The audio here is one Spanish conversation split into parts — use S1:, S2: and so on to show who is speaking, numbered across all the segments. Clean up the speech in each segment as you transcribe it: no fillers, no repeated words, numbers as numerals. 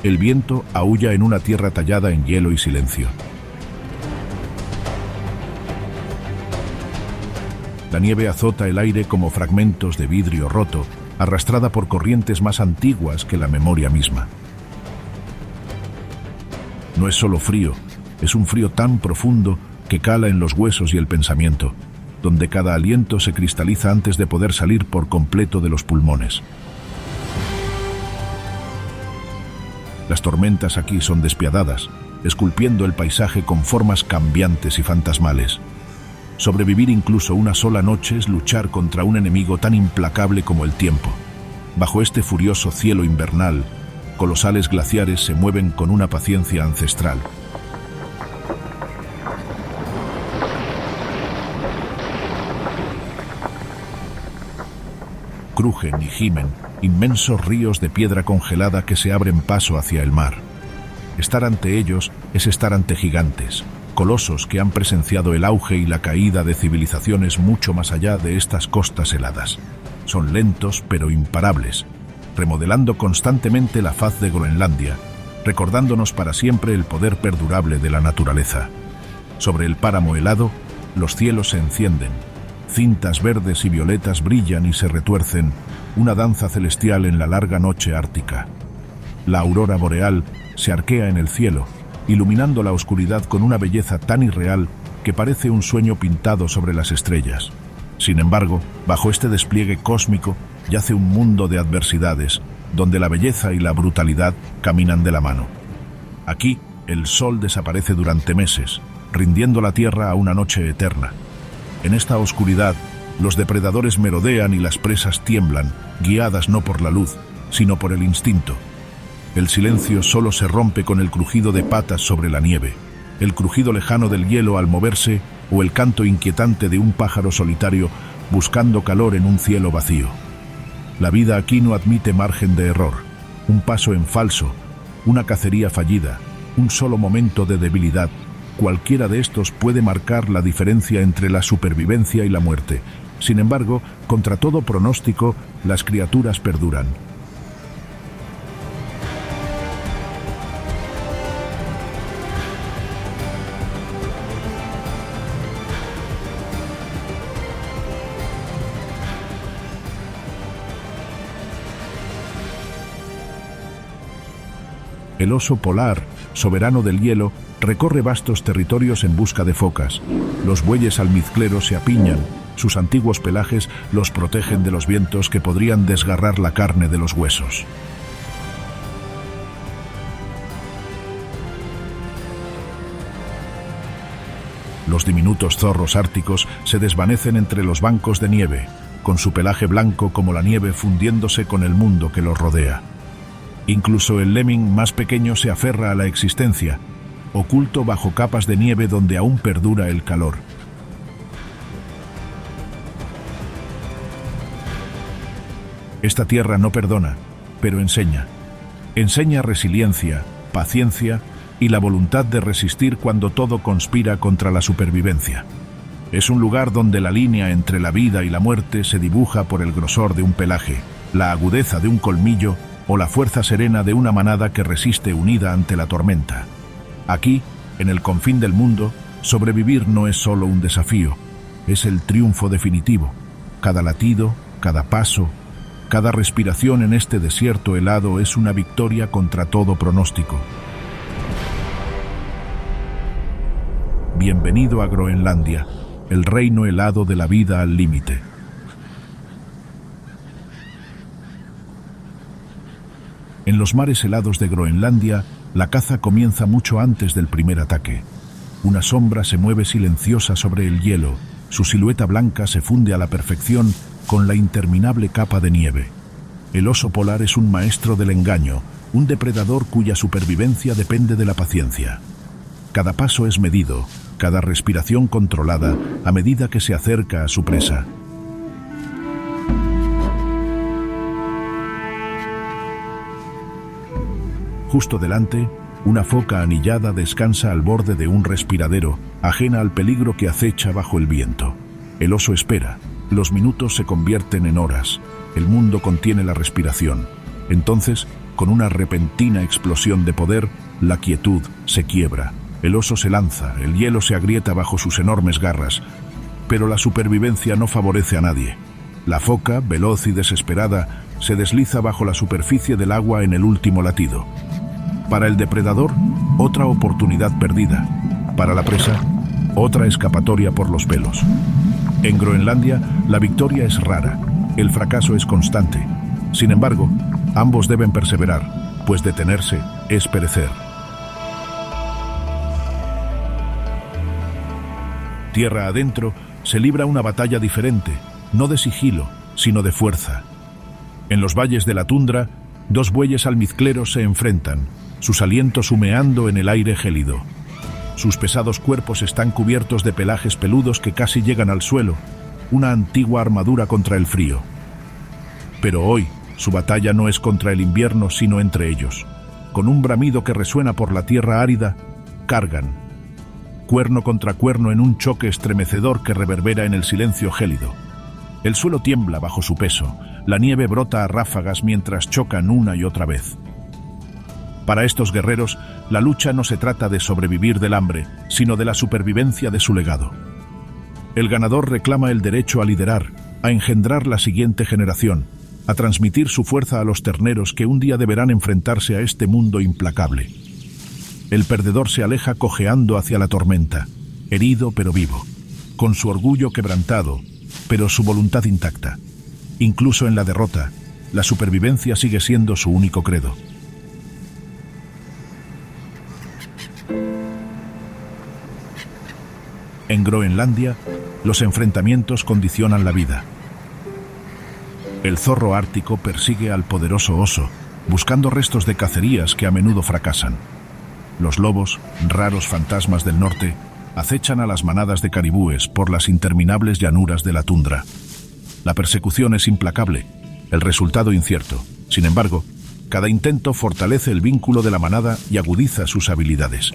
S1: El viento aúlla en una tierra tallada en hielo y silencio. La nieve azota el aire como fragmentos de vidrio roto, arrastrada por corrientes más antiguas que la memoria misma. No es solo frío, es un frío tan profundo que cala en los huesos y el pensamiento, donde cada aliento se cristaliza antes de poder salir por completo de los pulmones. Las tormentas aquí son despiadadas, esculpiendo el paisaje con formas cambiantes y fantasmales. Sobrevivir incluso una sola noche es luchar contra un enemigo tan implacable como el tiempo. Bajo este furioso cielo invernal, colosales glaciares se mueven con una paciencia ancestral. Crujen y gimen inmensos ríos de piedra congelada que se abren paso hacia el mar. Estar ante ellos es estar ante gigantes, colosos que han presenciado el auge y la caída de civilizaciones mucho más allá de estas costas heladas. Son lentos pero imparables, remodelando constantemente la faz de Groenlandia, recordándonos para siempre el poder perdurable de la naturaleza. Sobre el páramo helado, los cielos se encienden, cintas verdes y violetas brillan y se retuercen, una danza celestial en la larga noche ártica. La aurora boreal se arquea en el cielo, iluminando la oscuridad con una belleza tan irreal que parece un sueño pintado sobre las estrellas. Sin embargo, bajo este despliegue cósmico yace un mundo de adversidades, donde la belleza y la brutalidad caminan de la mano. Aquí, el sol desaparece durante meses, rindiendo la tierra a una noche eterna. En esta oscuridad, los depredadores merodean y las presas tiemblan, guiadas no por la luz, sino por el instinto. El silencio solo se rompe con el crujido de patas sobre la nieve, el crujido lejano del hielo al moverse o el canto inquietante de un pájaro solitario buscando calor en un cielo vacío. La vida aquí no admite margen de error. Un paso en falso, una cacería fallida, un solo momento de debilidad, cualquiera de estos puede marcar la diferencia entre la supervivencia y la muerte. Sin embargo, contra todo pronóstico, las criaturas perduran. El oso polar, soberano del hielo, recorre vastos territorios en busca de focas. Los bueyes almizcleros se apiñan, sus antiguos pelajes los protegen de los vientos que podrían desgarrar la carne de los huesos. Los diminutos zorros árticos se desvanecen entre los bancos de nieve, con su pelaje blanco como la nieve fundiéndose con el mundo que los rodea. Incluso el lemming más pequeño se aferra a la existencia, oculto bajo capas de nieve donde aún perdura el calor. Esta tierra no perdona, pero enseña. Enseña resiliencia, paciencia y la voluntad de resistir cuando todo conspira contra la supervivencia. Es un lugar donde la línea entre la vida y la muerte se dibuja por el grosor de un pelaje, la agudeza de un colmillo o la fuerza serena de una manada que resiste unida ante la tormenta. Aquí, en el confín del mundo, sobrevivir no es solo un desafío, es el triunfo definitivo. Cada latido, cada paso, cada respiración en este desierto helado es una victoria contra todo pronóstico. Bienvenido a Groenlandia, el reino helado de la vida al límite. En los mares helados de Groenlandia, la caza comienza mucho antes del primer ataque. Una sombra se mueve silenciosa sobre el hielo, su silueta blanca se funde a la perfección con la interminable capa de nieve. El oso polar es un maestro del engaño, un depredador cuya supervivencia depende de la paciencia. Cada paso es medido, cada respiración controlada a medida que se acerca a su presa. Justo delante, una foca anillada descansa al borde de un respiradero, ajena al peligro que acecha bajo el viento. El oso espera. Los minutos se convierten en horas. El mundo contiene la respiración. Entonces, Con una repentina explosión de poder, la quietud se quiebra. El oso se lanza, el hielo se agrieta bajo sus enormes garras. Pero la supervivencia no favorece a nadie. La foca, veloz y desesperada, se desliza bajo la superficie del agua en el último latido. Para el depredador, otra oportunidad perdida. Para la presa, otra escapatoria por los pelos. En Groenlandia, la victoria es rara, el fracaso es constante. Sin embargo, ambos deben perseverar, pues detenerse es perecer. Tierra adentro, se libra una batalla diferente, no de sigilo, sino de fuerza. En los valles de la tundra, dos bueyes almizcleros se enfrentan, sus alientos humeando en el aire gélido. Sus pesados cuerpos están cubiertos de pelajes peludos que casi llegan al suelo, una antigua armadura contra el frío. Pero hoy, su batalla no es contra el invierno, sino entre ellos. Con un bramido que resuena por la tierra árida, cargan, cuerno contra cuerno en un choque estremecedor que reverbera en el silencio gélido. El suelo tiembla bajo su peso, la nieve brota a ráfagas mientras chocan una y otra vez. Para estos guerreros, la lucha no se trata de sobrevivir del hambre, sino de la supervivencia de su legado. El ganador reclama el derecho a liderar, a engendrar la siguiente generación, a transmitir su fuerza a los terneros que un día deberán enfrentarse a este mundo implacable. El perdedor se aleja cojeando hacia la tormenta, herido pero vivo, con su orgullo quebrantado, pero su voluntad intacta. Incluso en la derrota, la supervivencia sigue siendo su único credo. En Groenlandia, los enfrentamientos condicionan la vida. El zorro ártico persigue al poderoso oso, buscando restos de cacerías que a menudo fracasan. Los lobos, raros fantasmas del norte, acechan a las manadas de caribúes por las interminables llanuras de la tundra. La persecución es implacable, el resultado incierto. Sin embargo, cada intento fortalece el vínculo de la manada y agudiza sus habilidades.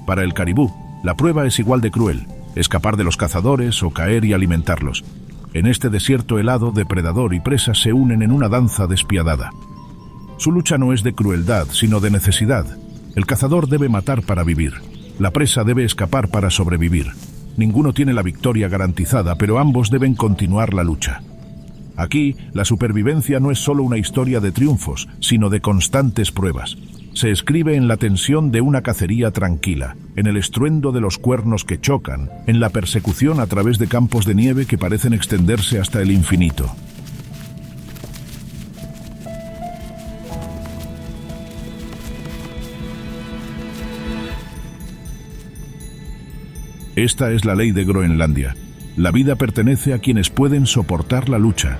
S1: Para el caribú, la prueba es igual de cruel, escapar de los cazadores o caer y alimentarlos. En este desierto helado, depredador y presa se unen en una danza despiadada. Su lucha no es de crueldad, sino de necesidad. El cazador debe matar para vivir. La presa debe escapar para sobrevivir. Ninguno tiene la victoria garantizada, pero ambos deben continuar la lucha. Aquí, la supervivencia no es solo una historia de triunfos, sino de constantes pruebas. Se escribe en la tensión de una cacería tranquila, en el estruendo de los cuernos que chocan, en la persecución a través de campos de nieve que parecen extenderse hasta el infinito. Esta es la ley de Groenlandia. La vida pertenece a quienes pueden soportar la lucha.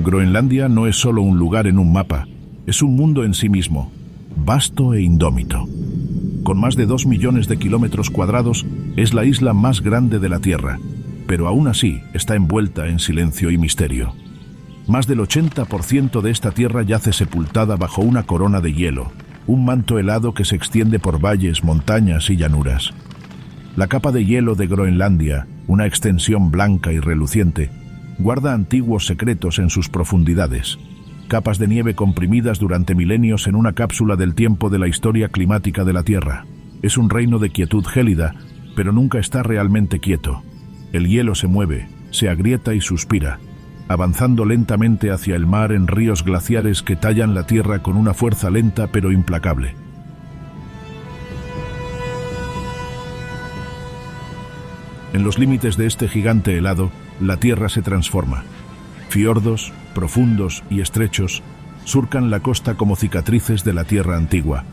S1: Groenlandia no es solo un lugar en un mapa, es un mundo en sí mismo, vasto e indómito. Con más de 2 millones de kilómetros cuadrados, es la isla más grande de la Tierra, pero aún así está envuelta en silencio y misterio. Más del 80% de esta tierra yace sepultada bajo una corona de hielo, un manto helado que se extiende por valles, montañas y llanuras. La capa de hielo de Groenlandia, una extensión blanca y reluciente, guarda antiguos secretos en sus profundidades. Capas de nieve comprimidas durante milenios en una cápsula del tiempo de la historia climática de la Tierra. Es un reino de quietud gélida, pero nunca está realmente quieto. El hielo se mueve, se agrieta y suspira, avanzando lentamente hacia el mar en ríos glaciares que tallan la tierra con una fuerza lenta pero implacable. En los límites de este gigante helado, la tierra se transforma. Fiordos, profundos y estrechos, surcan la costa como cicatrices de la tierra antigua.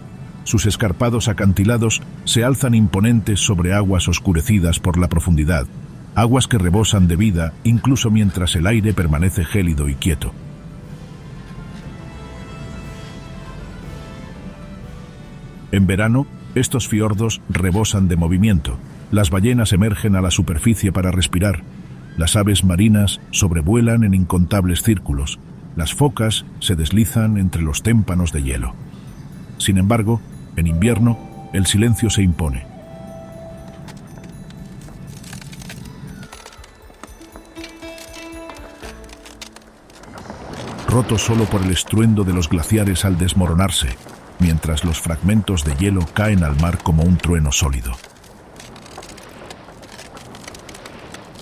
S1: Sus escarpados acantilados se alzan imponentes sobre aguas oscurecidas por la profundidad, aguas que rebosan de vida incluso mientras el aire permanece gélido y quieto. En verano, estos fiordos rebosan de movimiento. Las ballenas emergen a la superficie para respirar. Las aves marinas sobrevuelan en incontables círculos. Las focas se deslizan entre los témpanos de hielo. Sin embargo, en invierno, el silencio se impone. roto solo por el estruendo de los glaciares al desmoronarse, mientras los fragmentos de hielo caen al mar como un trueno sólido.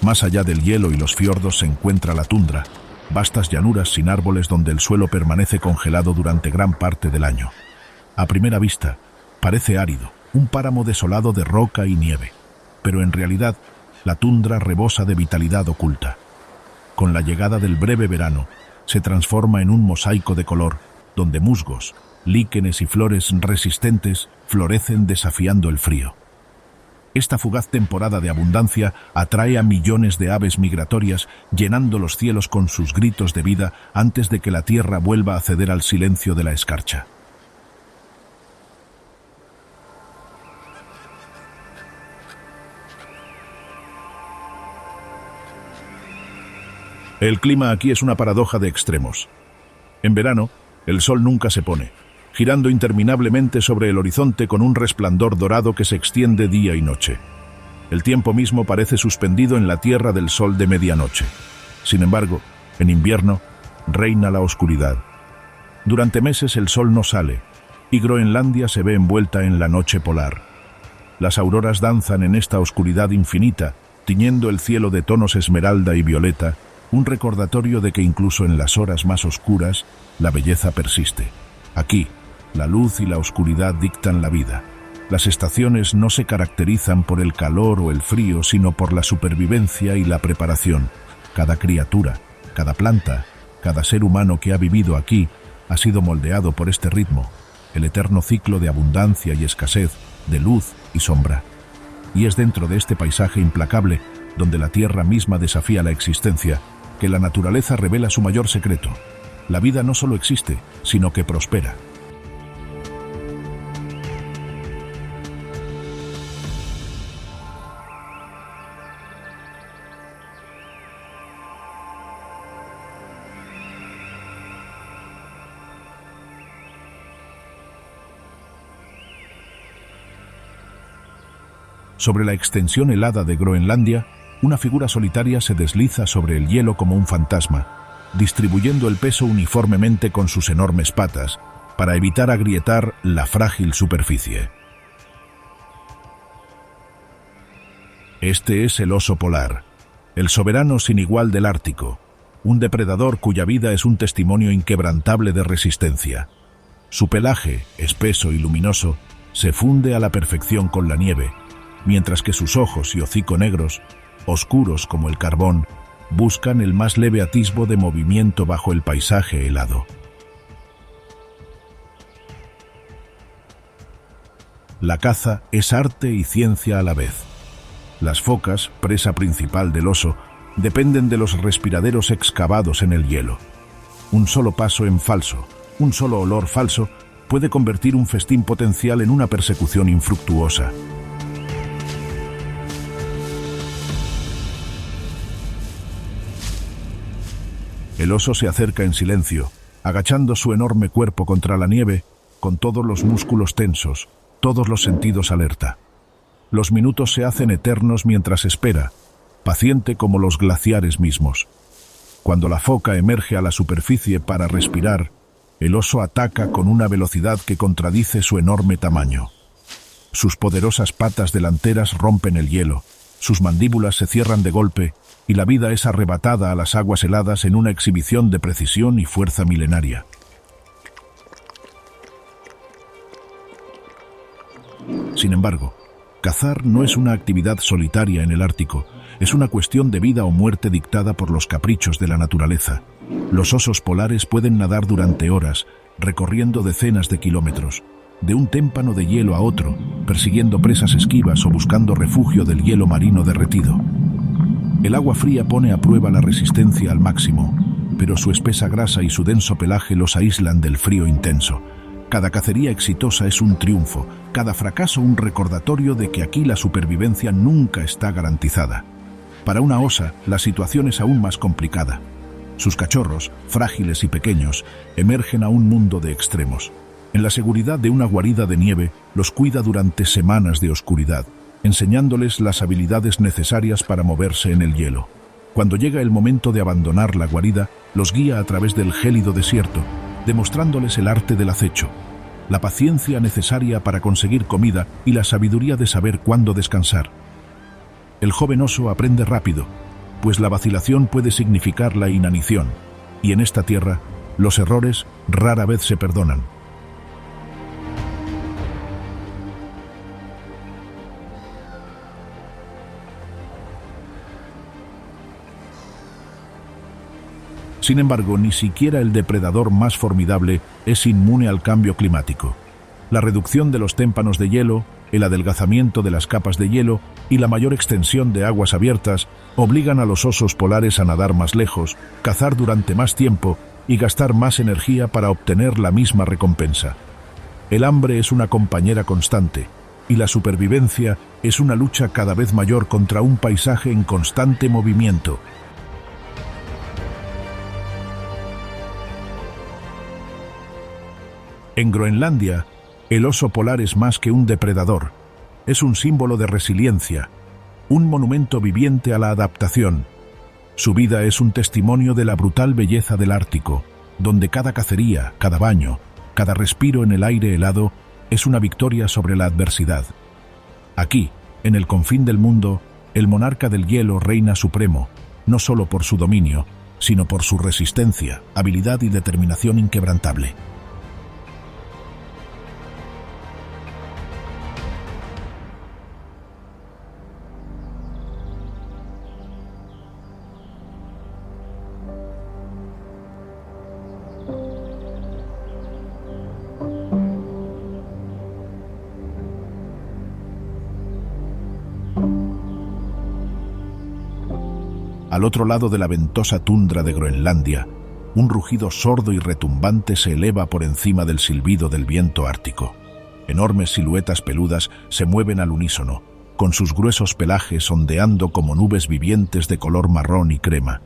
S1: Más allá del hielo y los fiordos se encuentra la tundra, vastas llanuras sin árboles donde el suelo permanece congelado durante gran parte del año. A primera vista, parece árido, un páramo desolado de roca y nieve, pero en realidad la tundra rebosa de vitalidad oculta. Con la llegada del breve verano, se transforma en un mosaico de color, donde musgos, líquenes y flores resistentes florecen desafiando el frío. Esta fugaz temporada de abundancia atrae a millones de aves migratorias, llenando los cielos con sus gritos de vida antes de que la tierra vuelva a ceder al silencio de la escarcha. El clima aquí es una paradoja de extremos. En verano, el sol nunca se pone, girando interminablemente sobre el horizonte con un resplandor dorado que se extiende día y noche. El tiempo mismo parece suspendido en la tierra del sol de medianoche. Sin embargo, en invierno, reina la oscuridad. Durante meses el sol no sale, y Groenlandia se ve envuelta en la noche polar. Las auroras danzan en esta oscuridad infinita, tiñendo el cielo de tonos esmeralda y violeta, un recordatorio de que incluso en las horas más oscuras, la belleza persiste. Aquí, la luz y la oscuridad dictan la vida. Las estaciones no se caracterizan por el calor o el frío, sino por la supervivencia y la preparación. Cada criatura, cada planta, cada ser humano que ha vivido aquí ha sido moldeado por este ritmo, el eterno ciclo de abundancia y escasez, de luz y sombra. Y es dentro de este paisaje implacable, donde la tierra misma desafía la existencia, que la naturaleza revela su mayor secreto. La vida no solo existe, sino que prospera. Sobre la extensión helada de Groenlandia, una figura solitaria se desliza sobre el hielo como un fantasma, distribuyendo el peso uniformemente con sus enormes patas, para evitar agrietar la frágil superficie. Este es el oso polar, el soberano sin igual del Ártico, un depredador cuya vida es un testimonio inquebrantable de resistencia. Su pelaje, espeso y luminoso, se funde a la perfección con la nieve, mientras que sus ojos y hocico negros, oscuros como el carbón, buscan el más leve atisbo de movimiento bajo el paisaje helado. La caza es arte y ciencia a la vez. Las focas, presa principal del oso, dependen de los respiraderos excavados en el hielo. Un solo paso en falso, un solo olor falso, puede convertir un festín potencial en una persecución infructuosa. El oso se acerca en silencio, agachando su enorme cuerpo contra la nieve, con todos los músculos tensos, todos los sentidos alerta. Los minutos se hacen eternos mientras espera, paciente como los glaciares mismos. Cuando la foca emerge a la superficie para respirar, el oso ataca con una velocidad que contradice su enorme tamaño. Sus poderosas patas delanteras rompen el hielo, sus mandíbulas se cierran de golpe, y la vida es arrebatada a las aguas heladas en una exhibición de precisión y fuerza milenaria. Sin embargo, cazar no es una actividad solitaria en el Ártico, es una cuestión de vida o muerte dictada por los caprichos de la naturaleza. Los osos polares pueden nadar durante horas, recorriendo decenas de kilómetros, de un témpano de hielo a otro, persiguiendo presas esquivas o buscando refugio del hielo marino derretido. El agua fría pone a prueba la resistencia al máximo, pero su espesa grasa y su denso pelaje los aíslan del frío intenso. Cada cacería exitosa es un triunfo, cada fracaso un recordatorio de que aquí la supervivencia nunca está garantizada. Para una osa, la situación es aún más complicada. Sus cachorros, frágiles y pequeños, emergen a un mundo de extremos. En la seguridad de una guarida de nieve, los cuida durante semanas de oscuridad, enseñándoles las habilidades necesarias para moverse en el hielo. Cuando llega el momento de abandonar la guarida, los guía a través del gélido desierto, demostrándoles el arte del acecho, la paciencia necesaria para conseguir comida y la sabiduría de saber cuándo descansar. El joven oso aprende rápido, pues la vacilación puede significar la inanición, y en esta tierra, los errores rara vez se perdonan. Sin embargo, ni siquiera el depredador más formidable es inmune al cambio climático. La reducción de los témpanos de hielo, el adelgazamiento de las capas de hielo y la mayor extensión de aguas abiertas obligan a los osos polares a nadar más lejos, cazar durante más tiempo y gastar más energía para obtener la misma recompensa. El hambre es una compañera constante y la supervivencia es una lucha cada vez mayor contra un paisaje en constante movimiento. En Groenlandia, el oso polar es más que un depredador, es un símbolo de resiliencia, un monumento viviente a la adaptación. Su vida es un testimonio de la brutal belleza del Ártico, donde cada cacería, cada baño, cada respiro en el aire helado es una victoria sobre la adversidad. Aquí, en el confín del mundo, el monarca del hielo reina supremo, no solo por su dominio, sino por su resistencia, habilidad y determinación inquebrantable. Al otro lado de la ventosa tundra de Groenlandia, un rugido sordo y retumbante se eleva por encima del silbido del viento ártico. Enormes siluetas peludas se mueven al unísono, con sus gruesos pelajes ondeando como nubes vivientes de color marrón y crema.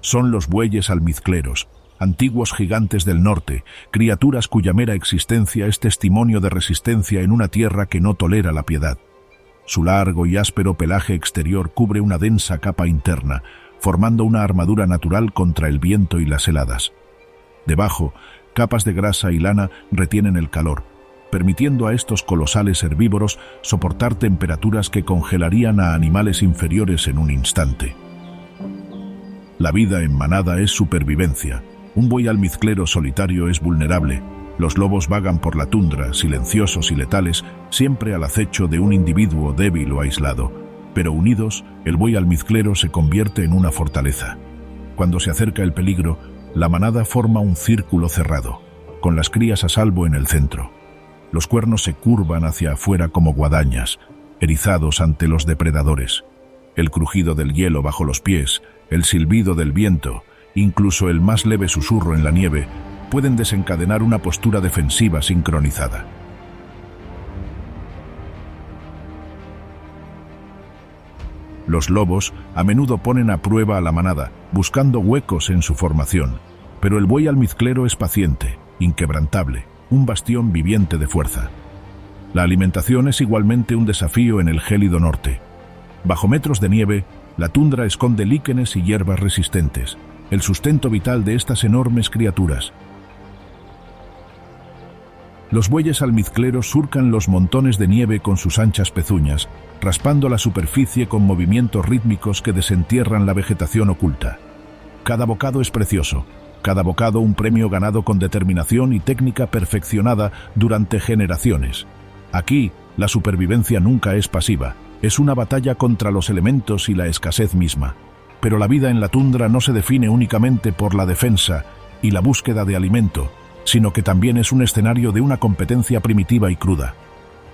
S1: Son los bueyes almizcleros, antiguos gigantes del norte, criaturas cuya mera existencia es testimonio de resistencia en una tierra que no tolera la piedad. Su largo y áspero pelaje exterior cubre una densa capa interna, formando una armadura natural contra el viento y las heladas. Debajo, capas de grasa y lana retienen el calor, permitiendo a estos colosales herbívoros soportar temperaturas que congelarían a animales inferiores en un instante. La vida en manada es supervivencia. Un buey almizclero solitario es vulnerable. Los lobos vagan por la tundra, silenciosos y letales, siempre al acecho de un individuo débil o aislado. Pero unidos, el buey almizclero se convierte en una fortaleza. Cuando se acerca el peligro, la manada forma un círculo cerrado, con las crías a salvo en el centro. Los cuernos se curvan hacia afuera como guadañas, erizados ante los depredadores. El crujido del hielo bajo los pies, el silbido del viento, incluso el más leve susurro en la nieve, pueden desencadenar una postura defensiva sincronizada. Los lobos a menudo ponen a prueba a la manada, buscando huecos en su formación, pero el buey almizclero es paciente, inquebrantable, un bastión viviente de fuerza. La alimentación es igualmente un desafío en el gélido norte. Bajo metros de nieve, la tundra esconde líquenes y hierbas resistentes, el sustento vital de estas enormes criaturas. Los bueyes almizcleros surcan los montones de nieve con sus anchas pezuñas, raspando la superficie con movimientos rítmicos que desentierran la vegetación oculta. Cada bocado es precioso, cada bocado un premio ganado con determinación y técnica perfeccionada durante generaciones. Aquí, la supervivencia nunca es pasiva, es una batalla contra los elementos y la escasez misma. Pero la vida en la tundra no se define únicamente por la defensa y la búsqueda de alimento, sino que también es un escenario de una competencia primitiva y cruda.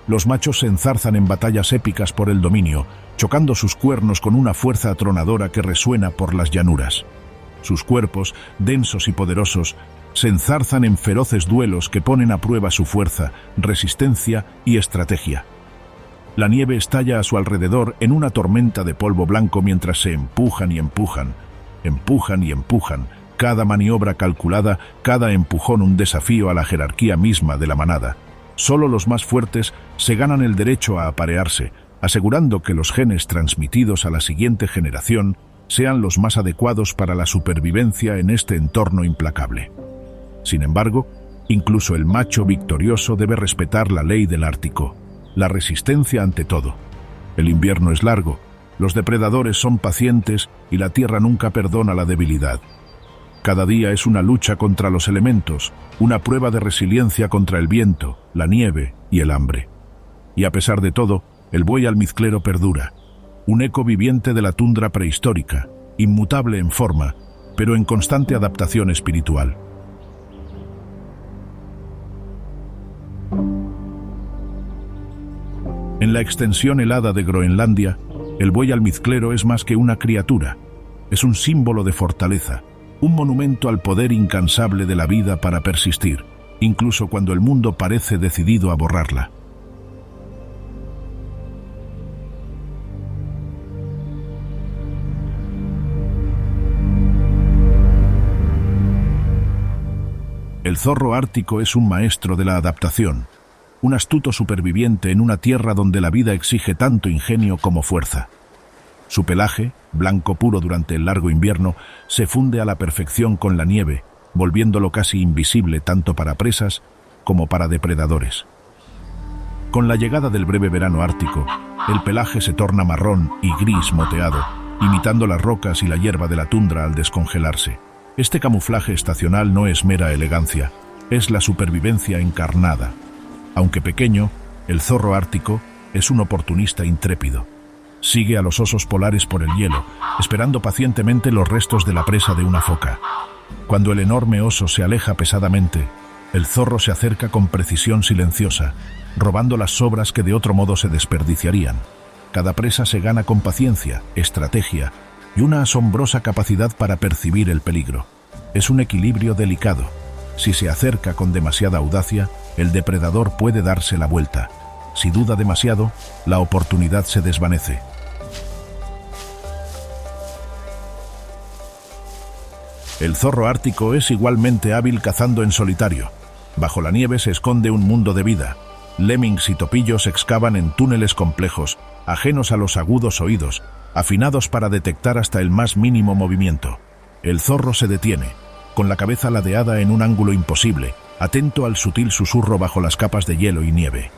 S1: Los machos se enzarzan en batallas épicas por el dominio, chocando sus cuernos con una fuerza atronadora que resuena por las llanuras. Sus cuerpos, densos y poderosos, se enzarzan en feroces duelos que ponen a prueba su fuerza, resistencia y estrategia. La nieve estalla a su alrededor en una tormenta de polvo blanco mientras se empujan y empujan, empujan y empujan, cada maniobra calculada, cada empujón un desafío a la jerarquía misma de la manada. Solo los más fuertes se ganan el derecho a aparearse, asegurando que los genes transmitidos a la siguiente generación sean los más adecuados para la supervivencia en este entorno implacable. Sin embargo, incluso el macho victorioso debe respetar la ley del Ártico, la resistencia ante todo. El invierno es largo, los depredadores son pacientes y la tierra nunca perdona la debilidad. Cada día es una lucha contra los elementos, una prueba de resiliencia contra el viento, la nieve y el hambre. Y a pesar de todo, el buey almizclero perdura, un eco viviente de la tundra prehistórica, inmutable en forma, pero en constante adaptación espiritual. En la extensión helada de Groenlandia, el buey almizclero es más que una criatura, es un símbolo de fortaleza, un monumento al poder incansable de la vida para persistir, incluso cuando el mundo parece decidido a borrarla. El zorro ártico es un maestro de la adaptación, un astuto superviviente en una tierra donde la vida exige tanto ingenio como fuerza. Su pelaje, blanco puro durante el largo invierno, se funde a la perfección con la nieve, volviéndolo casi invisible tanto para presas como para depredadores. Con la llegada del breve verano ártico, el pelaje se torna marrón y gris moteado, imitando las rocas y la hierba de la tundra al descongelarse. Este camuflaje estacional no es mera elegancia, es la supervivencia encarnada. Aunque pequeño, el zorro ártico es un oportunista intrépido. Sigue a los osos polares por el hielo, esperando pacientemente los restos de la presa de una foca. Cuando el enorme oso se aleja pesadamente, el zorro se acerca con precisión silenciosa, robando las sobras que de otro modo se desperdiciarían. Cada presa se gana con paciencia, estrategia y una asombrosa capacidad para percibir el peligro. Es un equilibrio delicado. Si se acerca con demasiada audacia, el depredador puede darse la vuelta. Si duda demasiado, la oportunidad se desvanece. El zorro ártico es igualmente hábil cazando en solitario. Bajo la nieve se esconde un mundo de vida. Lemmings y topillos excavan en túneles complejos, ajenos a los agudos oídos, afinados para detectar hasta el más mínimo movimiento. El zorro se detiene, con la cabeza ladeada en un ángulo imposible, atento al sutil susurro bajo las capas de hielo y nieve.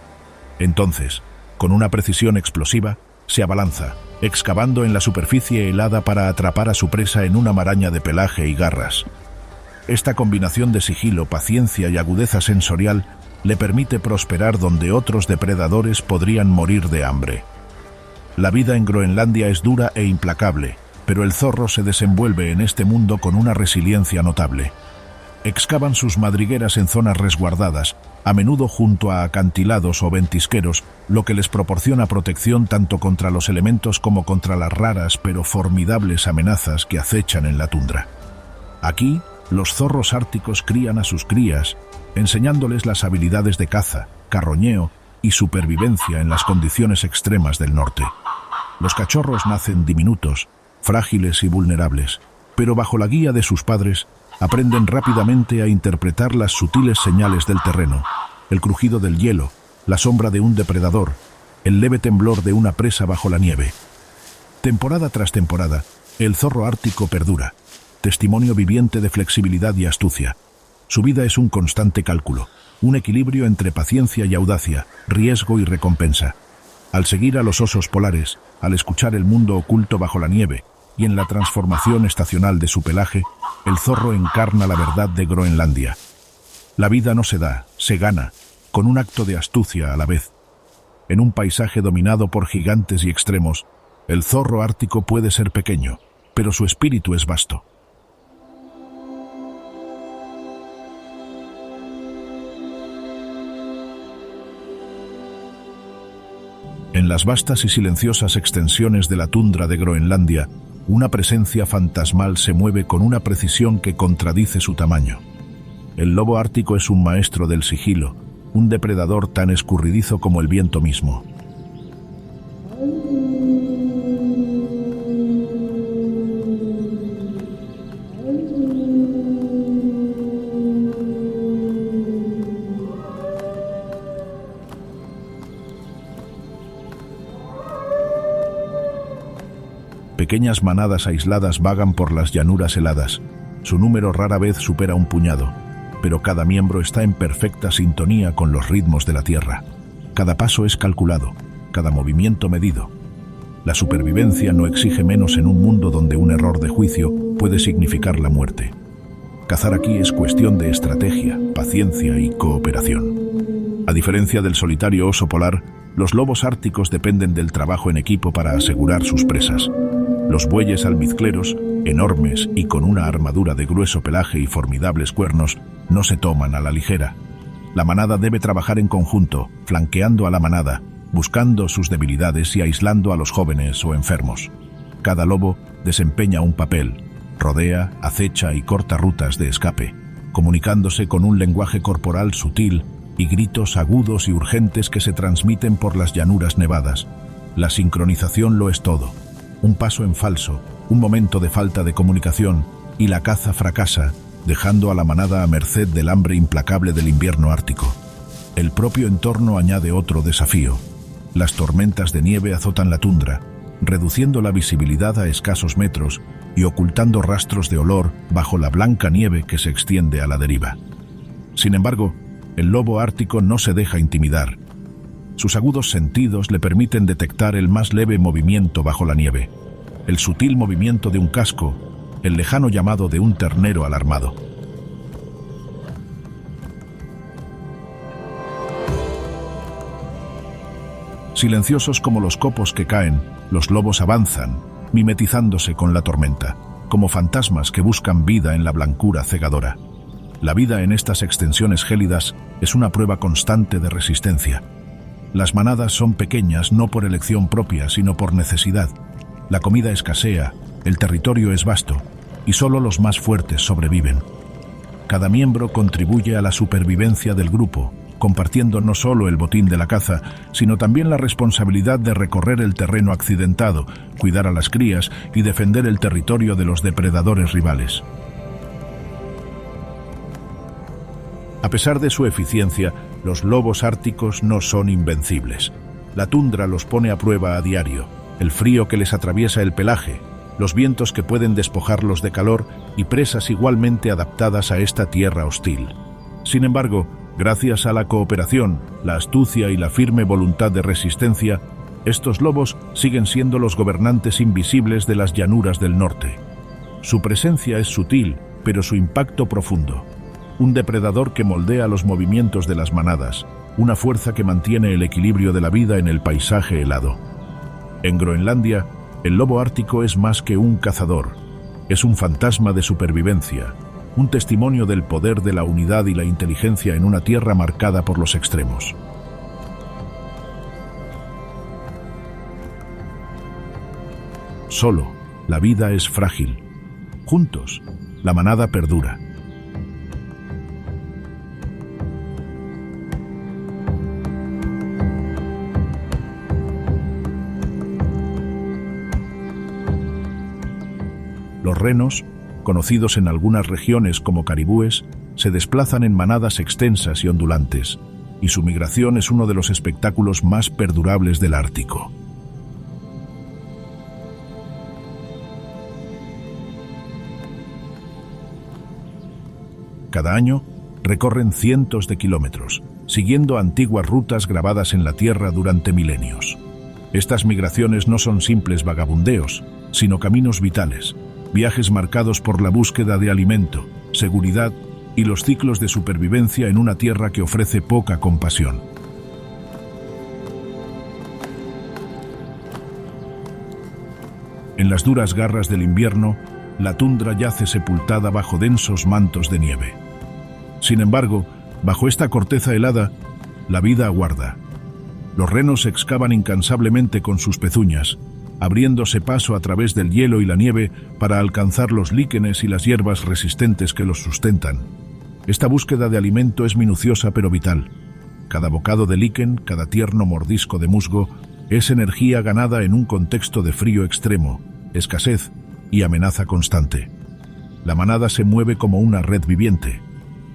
S1: Entonces, con una precisión explosiva, se abalanza, excavando en la superficie helada para atrapar a su presa en una maraña de pelaje y garras. Esta combinación de sigilo, paciencia y agudeza sensorial le permite prosperar donde otros depredadores podrían morir de hambre. La vida en Groenlandia es dura e implacable, pero el zorro se desenvuelve en este mundo con una resiliencia notable. Excavan sus madrigueras en zonas resguardadas, a menudo junto a acantilados o ventisqueros, lo que les proporciona protección tanto contra los elementos como contra las raras pero formidables amenazas que acechan en la tundra. Aquí, los zorros árticos crían a sus crías, enseñándoles las habilidades de caza, carroñeo y supervivencia en las condiciones extremas del norte. Los cachorros nacen diminutos, frágiles y vulnerables, pero bajo la guía de sus padres, aprenden rápidamente a interpretar las sutiles señales del terreno, el crujido del hielo, la sombra de un depredador, el leve temblor de una presa bajo la nieve. Temporada tras temporada, el zorro ártico perdura, testimonio viviente de flexibilidad y astucia. Su vida es un constante cálculo, un equilibrio entre paciencia y audacia, riesgo y recompensa. Al seguir a los osos polares, al escuchar el mundo oculto bajo la nieve, y en la transformación estacional de su pelaje, el zorro encarna la verdad de Groenlandia. La vida no se da, se gana, con un acto de astucia a la vez. En un paisaje dominado por gigantes y extremos, el zorro ártico puede ser pequeño, pero su espíritu es vasto. En las vastas y silenciosas extensiones de la tundra de Groenlandia, una presencia fantasmal se mueve con una precisión que contradice su tamaño. El lobo ártico es un maestro del sigilo, un depredador tan escurridizo como el viento mismo. Pequeñas manadas aisladas vagan por las llanuras heladas. Su número rara vez supera un puñado, pero cada miembro está en perfecta sintonía con los ritmos de la tierra. Cada paso es calculado, cada movimiento medido. La supervivencia no exige menos en un mundo donde un error de juicio puede significar la muerte. Cazar aquí es cuestión de estrategia, paciencia y cooperación. A diferencia del solitario oso polar, los lobos árticos dependen del trabajo en equipo para asegurar sus presas. Los bueyes almizcleros, enormes y con una armadura de grueso pelaje y formidables cuernos, no se toman a la ligera. La manada debe trabajar en conjunto, flanqueando a la manada, buscando sus debilidades y aislando a los jóvenes o enfermos. Cada lobo desempeña un papel, rodea, acecha y corta rutas de escape, comunicándose con un lenguaje corporal sutil y gritos agudos y urgentes que se transmiten por las llanuras nevadas. La sincronización lo es todo. Un paso en falso, un momento de falta de comunicación, y la caza fracasa, dejando a la manada a merced del hambre implacable del invierno ártico. El propio entorno añade otro desafío. Las tormentas de nieve azotan la tundra, reduciendo la visibilidad a escasos metros y ocultando rastros de olor bajo la blanca nieve que se extiende a la deriva. Sin embargo, el lobo ártico no se deja intimidar. Sus agudos sentidos le permiten detectar el más leve movimiento bajo la nieve, el sutil movimiento de un casco, el lejano llamado de un ternero alarmado. Silenciosos como los copos que caen, los lobos avanzan, mimetizándose con la tormenta, como fantasmas que buscan vida en la blancura cegadora. La vida en estas extensiones gélidas es una prueba constante de resistencia. Las manadas son pequeñas no por elección propia, sino por necesidad. La comida escasea, el territorio es vasto, y solo los más fuertes sobreviven. Cada miembro contribuye a la supervivencia del grupo, compartiendo no solo el botín de la caza, sino también la responsabilidad de recorrer el terreno accidentado, cuidar a las crías y defender el territorio de los depredadores rivales. A pesar de su eficiencia, los lobos árticos no son invencibles. La tundra los pone a prueba a diario, el frío que les atraviesa el pelaje, los vientos que pueden despojarlos de calor y presas igualmente adaptadas a esta tierra hostil. Sin embargo, gracias a la cooperación, la astucia y la firme voluntad de resistencia, estos lobos siguen siendo los gobernantes invisibles de las llanuras del norte. Su presencia es sutil, pero su impacto profundo. Un depredador que moldea los movimientos de las manadas, una fuerza que mantiene el equilibrio de la vida en el paisaje helado. En Groenlandia, el lobo ártico es más que un cazador, es un fantasma de supervivencia, un testimonio del poder de la unidad y la inteligencia en una tierra marcada por los extremos. Solo, la vida es frágil. Juntos, la manada perdura. Los renos, conocidos en algunas regiones como caribúes, se desplazan en manadas extensas y ondulantes, y su migración es uno de los espectáculos más perdurables del Ártico. Cada año recorren cientos de kilómetros, siguiendo antiguas rutas grabadas en la tierra durante milenios. Estas migraciones no son simples vagabundeos, sino caminos vitales, viajes marcados por la búsqueda de alimento, seguridad y los ciclos de supervivencia en una tierra que ofrece poca compasión. En las duras garras del invierno, la tundra yace sepultada bajo densos mantos de nieve. Sin embargo, bajo esta corteza helada, la vida aguarda. Los renos excavan incansablemente con sus pezuñas, abriéndose paso a través del hielo y la nieve para alcanzar los líquenes y las hierbas resistentes que los sustentan. Esta búsqueda de alimento es minuciosa pero vital. Cada bocado de líquen, cada tierno mordisco de musgo, es energía ganada en un contexto de frío extremo, escasez y amenaza constante. La manada se mueve como una red viviente.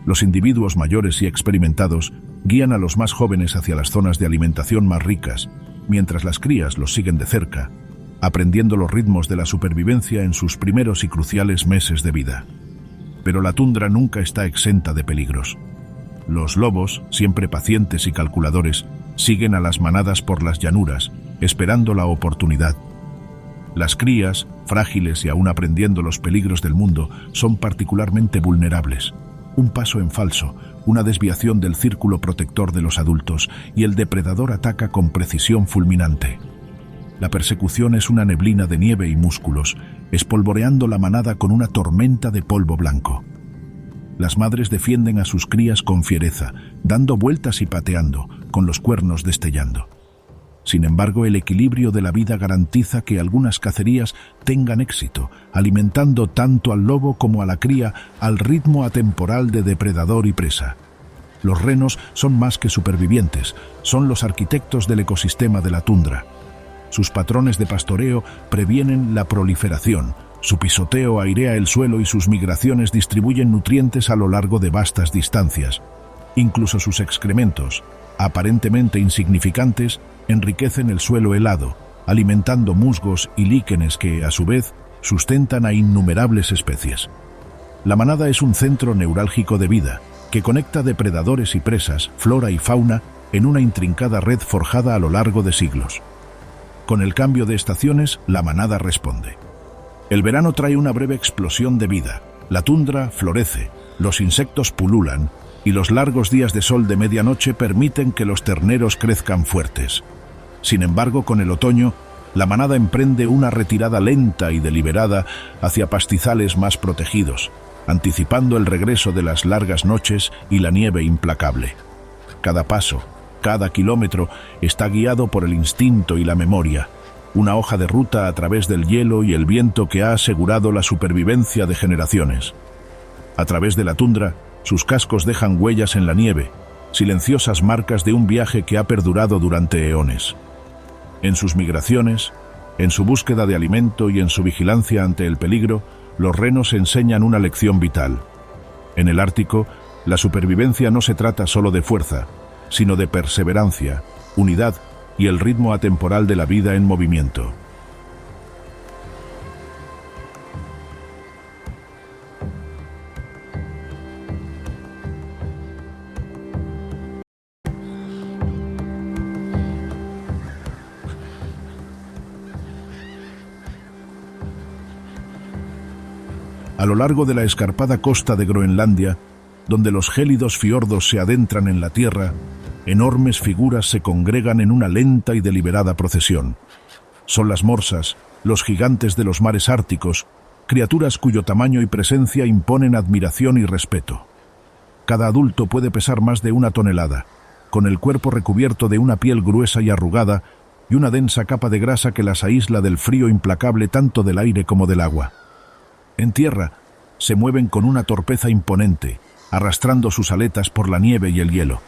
S1: Los individuos mayores y experimentados guían a los más jóvenes hacia las zonas de alimentación más ricas, mientras las crías los siguen de cerca, aprendiendo los ritmos de la supervivencia en sus primeros y cruciales meses de vida. Pero la tundra nunca está exenta de peligros. Los lobos, siempre pacientes y calculadores, siguen a las manadas por las llanuras, esperando la oportunidad. Las crías, frágiles y aún aprendiendo los peligros del mundo, son particularmente vulnerables. Un paso en falso, una desviación del círculo protector de los adultos, y el depredador ataca con precisión fulminante. La persecución es una neblina de nieve y músculos, espolvoreando la manada con una tormenta de polvo blanco. Las madres defienden a sus crías con fiereza, dando vueltas y pateando, con los cuernos destellando. Sin embargo, el equilibrio de la vida garantiza que algunas cacerías tengan éxito, alimentando tanto al lobo como a la cría al ritmo atemporal de depredador y presa. Los renos son más que supervivientes, son los arquitectos del ecosistema de la tundra. Sus patrones de pastoreo previenen la proliferación, su pisoteo airea el suelo y sus migraciones distribuyen nutrientes a lo largo de vastas distancias. Incluso sus excrementos, aparentemente insignificantes, enriquecen el suelo helado, alimentando musgos y líquenes que, a su vez, sustentan a innumerables especies. La manada es un centro neurálgico de vida, que conecta depredadores y presas, flora y fauna, en una intrincada red forjada a lo largo de siglos. Con el cambio de estaciones, la manada responde. El verano trae una breve explosión de vida, la tundra florece, los insectos pululan, y los largos días de sol de medianoche permiten que los terneros crezcan fuertes. Sin embargo, con el otoño, la manada emprende una retirada lenta y deliberada hacia pastizales más protegidos, anticipando el regreso de las largas noches y la nieve implacable. Cada paso, cada kilómetro, está guiado por el instinto y la memoria, una hoja de ruta a través del hielo y el viento que ha asegurado la supervivencia de generaciones. A través de la tundra, sus cascos dejan huellas en la nieve, silenciosas marcas de un viaje que ha perdurado durante eones. En sus migraciones, en su búsqueda de alimento y en su vigilancia ante el peligro, los renos enseñan una lección vital. En el Ártico, la supervivencia no se trata solo de fuerza, sino de perseverancia, unidad y el ritmo atemporal de la vida en movimiento. A lo largo de la escarpada costa de Groenlandia, donde los gélidos fiordos se adentran en la tierra, enormes figuras se congregan en una lenta y deliberada procesión. Son las morsas, los gigantes de los mares árticos, criaturas cuyo tamaño y presencia imponen admiración y respeto. Cada adulto puede pesar más de 1 tonelada, con el cuerpo recubierto de una piel gruesa y arrugada y una densa capa de grasa que las aísla del frío implacable tanto del aire como del agua. En tierra, se mueven con una torpeza imponente, arrastrando sus aletas por la nieve y el hielo.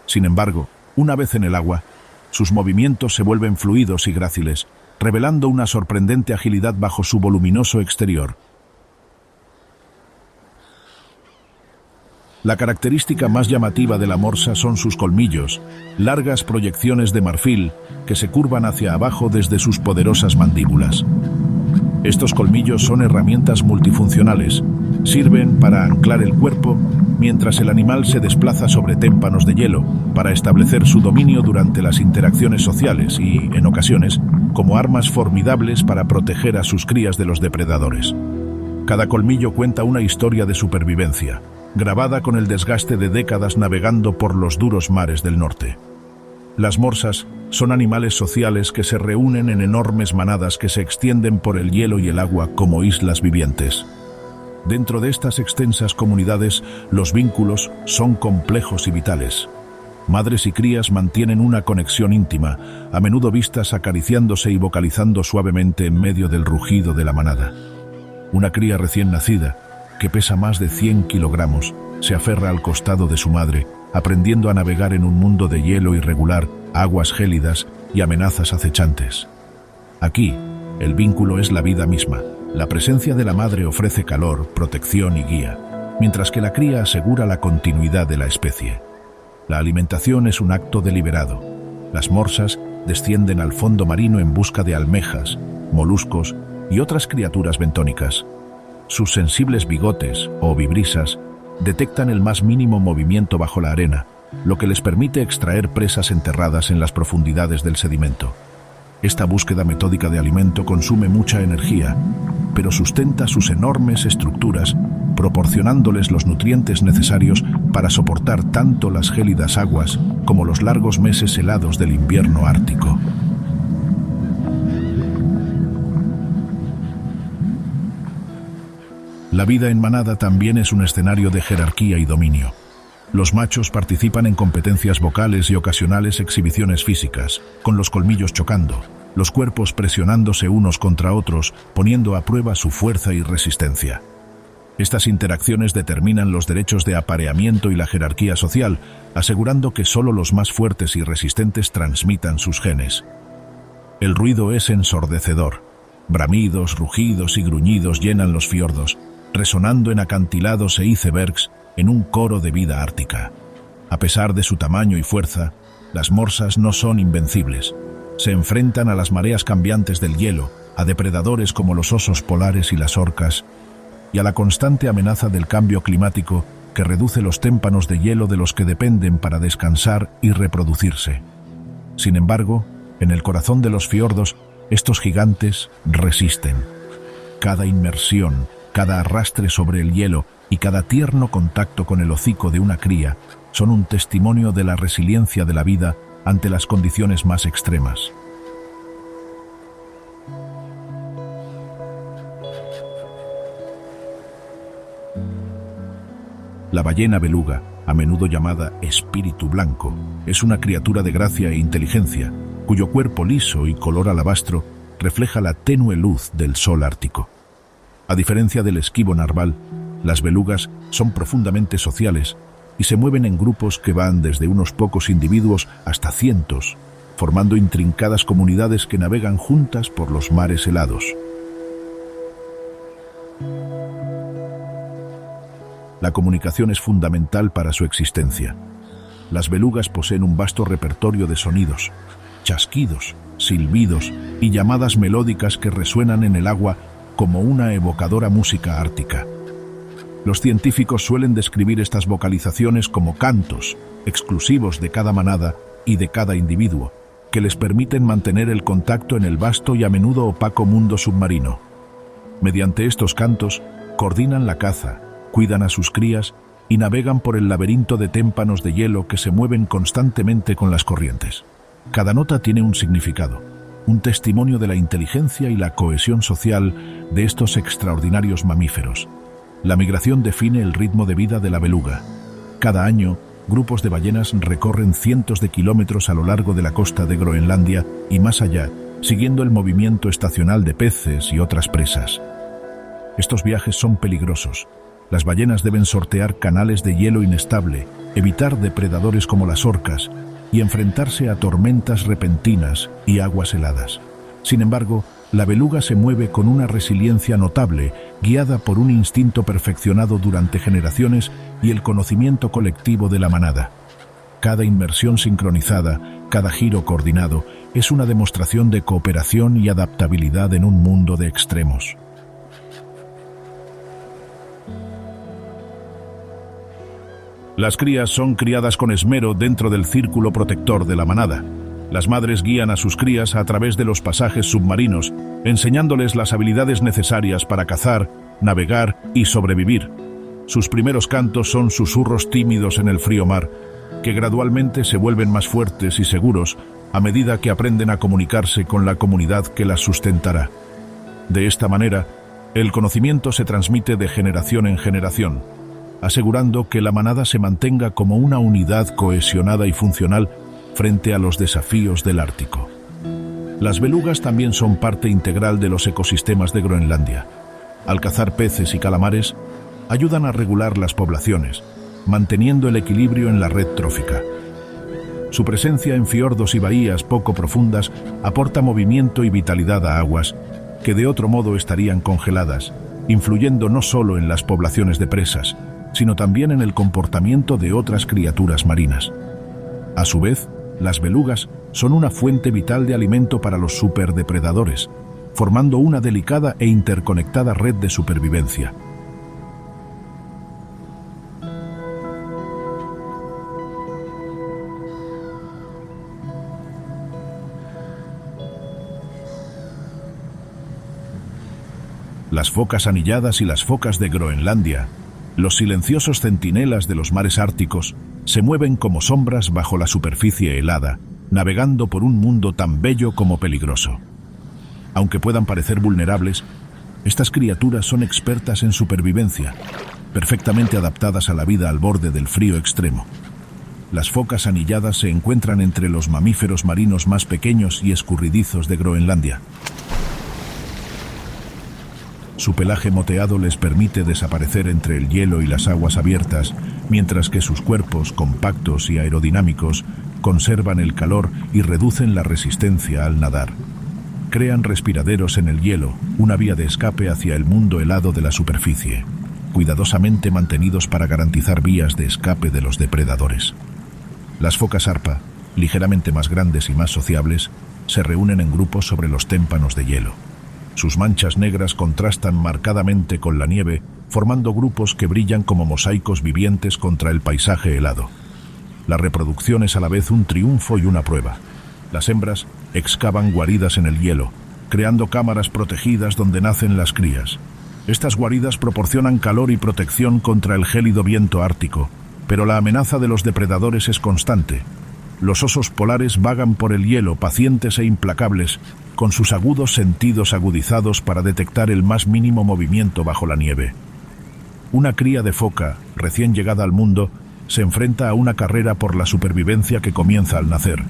S1: Sin embargo, una vez en el agua, sus movimientos se vuelven fluidos y gráciles, revelando una sorprendente agilidad bajo su voluminoso exterior. La característica más llamativa de la morsa son sus colmillos, largas proyecciones de marfil que se curvan hacia abajo desde sus poderosas mandíbulas. Estos colmillos son herramientas multifuncionales. Sirven para anclar el cuerpo mientras el animal se desplaza sobre témpanos de hielo, para establecer su dominio durante las interacciones sociales y, en ocasiones, como armas formidables para proteger a sus crías de los depredadores. Cada colmillo cuenta una historia de supervivencia, grabada con el desgaste de décadas navegando por los duros mares del norte. Las morsas son animales sociales que se reúnen en enormes manadas que se extienden por el hielo y el agua como islas vivientes. Dentro de estas extensas comunidades, los vínculos son complejos y vitales. Madres y crías mantienen una conexión íntima, a menudo vistas acariciándose y vocalizando suavemente en medio del rugido de la manada. Una cría recién nacida, que pesa más de 100 kilogramos, se aferra al costado de su madre, aprendiendo a navegar en un mundo de hielo irregular, aguas gélidas y amenazas acechantes. Aquí, el vínculo es la vida misma. La presencia de la madre ofrece calor, protección y guía, mientras que la cría asegura la continuidad de la especie. La alimentación es un acto deliberado. Las morsas descienden al fondo marino en busca de almejas, moluscos y otras criaturas bentónicas. Sus sensibles bigotes, o vibrisas, detectan el más mínimo movimiento bajo la arena, lo que les permite extraer presas enterradas en las profundidades del sedimento. Esta búsqueda metódica de alimento consume mucha energía, pero sustenta sus enormes estructuras, proporcionándoles los nutrientes necesarios para soportar tanto las gélidas aguas como los largos meses helados del invierno ártico. La vida en manada también es un escenario de jerarquía y dominio. Los machos participan en competencias vocales y ocasionales exhibiciones físicas, con los colmillos chocando, los cuerpos presionándose unos contra otros, poniendo a prueba su fuerza y resistencia. Estas interacciones determinan los derechos de apareamiento y la jerarquía social, asegurando que solo los más fuertes y resistentes transmitan sus genes. El ruido es ensordecedor. Bramidos, rugidos y gruñidos llenan los fiordos, resonando en acantilados e icebergs en un coro de vida ártica. A pesar de su tamaño y fuerza, las morsas no son invencibles. Se enfrentan a las mareas cambiantes del hielo, a depredadores como los osos polares y las orcas, y a la constante amenaza del cambio climático que reduce los témpanos de hielo de los que dependen para descansar y reproducirse. Sin embargo, en el corazón de los fiordos, estos gigantes resisten. Cada inmersión, cada arrastre sobre el hielo y cada tierno contacto con el hocico de una cría son un testimonio de la resiliencia de la vida ante las condiciones más extremas. La ballena beluga, a menudo llamada espíritu blanco, es una criatura de gracia e inteligencia, cuyo cuerpo liso y color alabastro refleja la tenue luz del sol ártico. A diferencia del esquivo narval, las belugas son profundamente sociales y se mueven en grupos que van desde unos pocos individuos hasta cientos, formando intrincadas comunidades que navegan juntas por los mares helados. La comunicación es fundamental para su existencia. Las belugas poseen un vasto repertorio de sonidos, chasquidos, silbidos y llamadas melódicas que resuenan en el agua como una evocadora música ártica. Los científicos suelen describir estas vocalizaciones como cantos, exclusivos de cada manada y de cada individuo, que les permiten mantener el contacto en el vasto y a menudo opaco mundo submarino. Mediante estos cantos, coordinan la caza, cuidan a sus crías y navegan por el laberinto de témpanos de hielo que se mueven constantemente con las corrientes. Cada nota tiene un significado, un testimonio de la inteligencia y la cohesión social de estos extraordinarios mamíferos. La migración define el ritmo de vida de la beluga. Cada año, grupos de ballenas recorren cientos de kilómetros a lo largo de la costa de Groenlandia y más allá, siguiendo el movimiento estacional de peces y otras presas. Estos viajes son peligrosos. Las ballenas deben sortear canales de hielo inestable, evitar depredadores como las orcas y enfrentarse a tormentas repentinas y aguas heladas. Sin embargo, la beluga se mueve con una resiliencia notable, guiada por un instinto perfeccionado durante generaciones y el conocimiento colectivo de la manada. Cada inmersión sincronizada, cada giro coordinado, es una demostración de cooperación y adaptabilidad en un mundo de extremos. Las crías son criadas con esmero dentro del círculo protector de la manada. Las madres guían a sus crías a través de los pasajes submarinos, enseñándoles las habilidades necesarias para cazar, navegar y sobrevivir. Sus primeros cantos son susurros tímidos en el frío mar, que gradualmente se vuelven más fuertes y seguros a medida que aprenden a comunicarse con la comunidad que las sustentará. De esta manera, el conocimiento se transmite de generación en generación, asegurando que la manada se mantenga como una unidad cohesionada y funcional frente a los desafíos del Ártico. Las belugas también son parte integral de los ecosistemas de Groenlandia. Al cazar peces y calamares, ayudan a regular las poblaciones, manteniendo el equilibrio en la red trófica. Su presencia en fiordos y bahías poco profundas aporta movimiento y vitalidad a aguas que de otro modo estarían congeladas, influyendo no solo en las poblaciones de presas, sino también en el comportamiento de otras criaturas marinas. A su vez, las belugas son una fuente vital de alimento para los superdepredadores, formando una delicada e interconectada red de supervivencia. Las focas anilladas y las focas de Groenlandia, los silenciosos centinelas de los mares árticos, se mueven como sombras bajo la superficie helada, navegando por un mundo tan bello como peligroso. Aunque puedan parecer vulnerables, estas criaturas son expertas en supervivencia, perfectamente adaptadas a la vida al borde del frío extremo. Las focas anilladas se encuentran entre los mamíferos marinos más pequeños y escurridizos de Groenlandia. Su pelaje moteado les permite desaparecer entre el hielo y las aguas abiertas, mientras que sus cuerpos, compactos y aerodinámicos, conservan el calor y reducen la resistencia al nadar. Crean respiraderos en el hielo, una vía de escape hacia el mundo helado de la superficie, cuidadosamente mantenidos para garantizar vías de escape de los depredadores. Las focas arpa, ligeramente más grandes y más sociables, se reúnen en grupos sobre los témpanos de hielo. Sus manchas negras contrastan marcadamente con la nieve, formando grupos que brillan como mosaicos vivientes contra el paisaje helado. La reproducción es a la vez un triunfo y una prueba. Las hembras excavan guaridas en el hielo, creando cámaras protegidas donde nacen las crías. Estas guaridas proporcionan calor y protección contra el gélido viento ártico, pero la amenaza de los depredadores es constante. Los osos polares vagan por el hielo, pacientes e implacables, con sus agudos sentidos agudizados para detectar el más mínimo movimiento bajo la nieve. Una cría de foca, recién llegada al mundo, se enfrenta a una carrera por la supervivencia que comienza al nacer.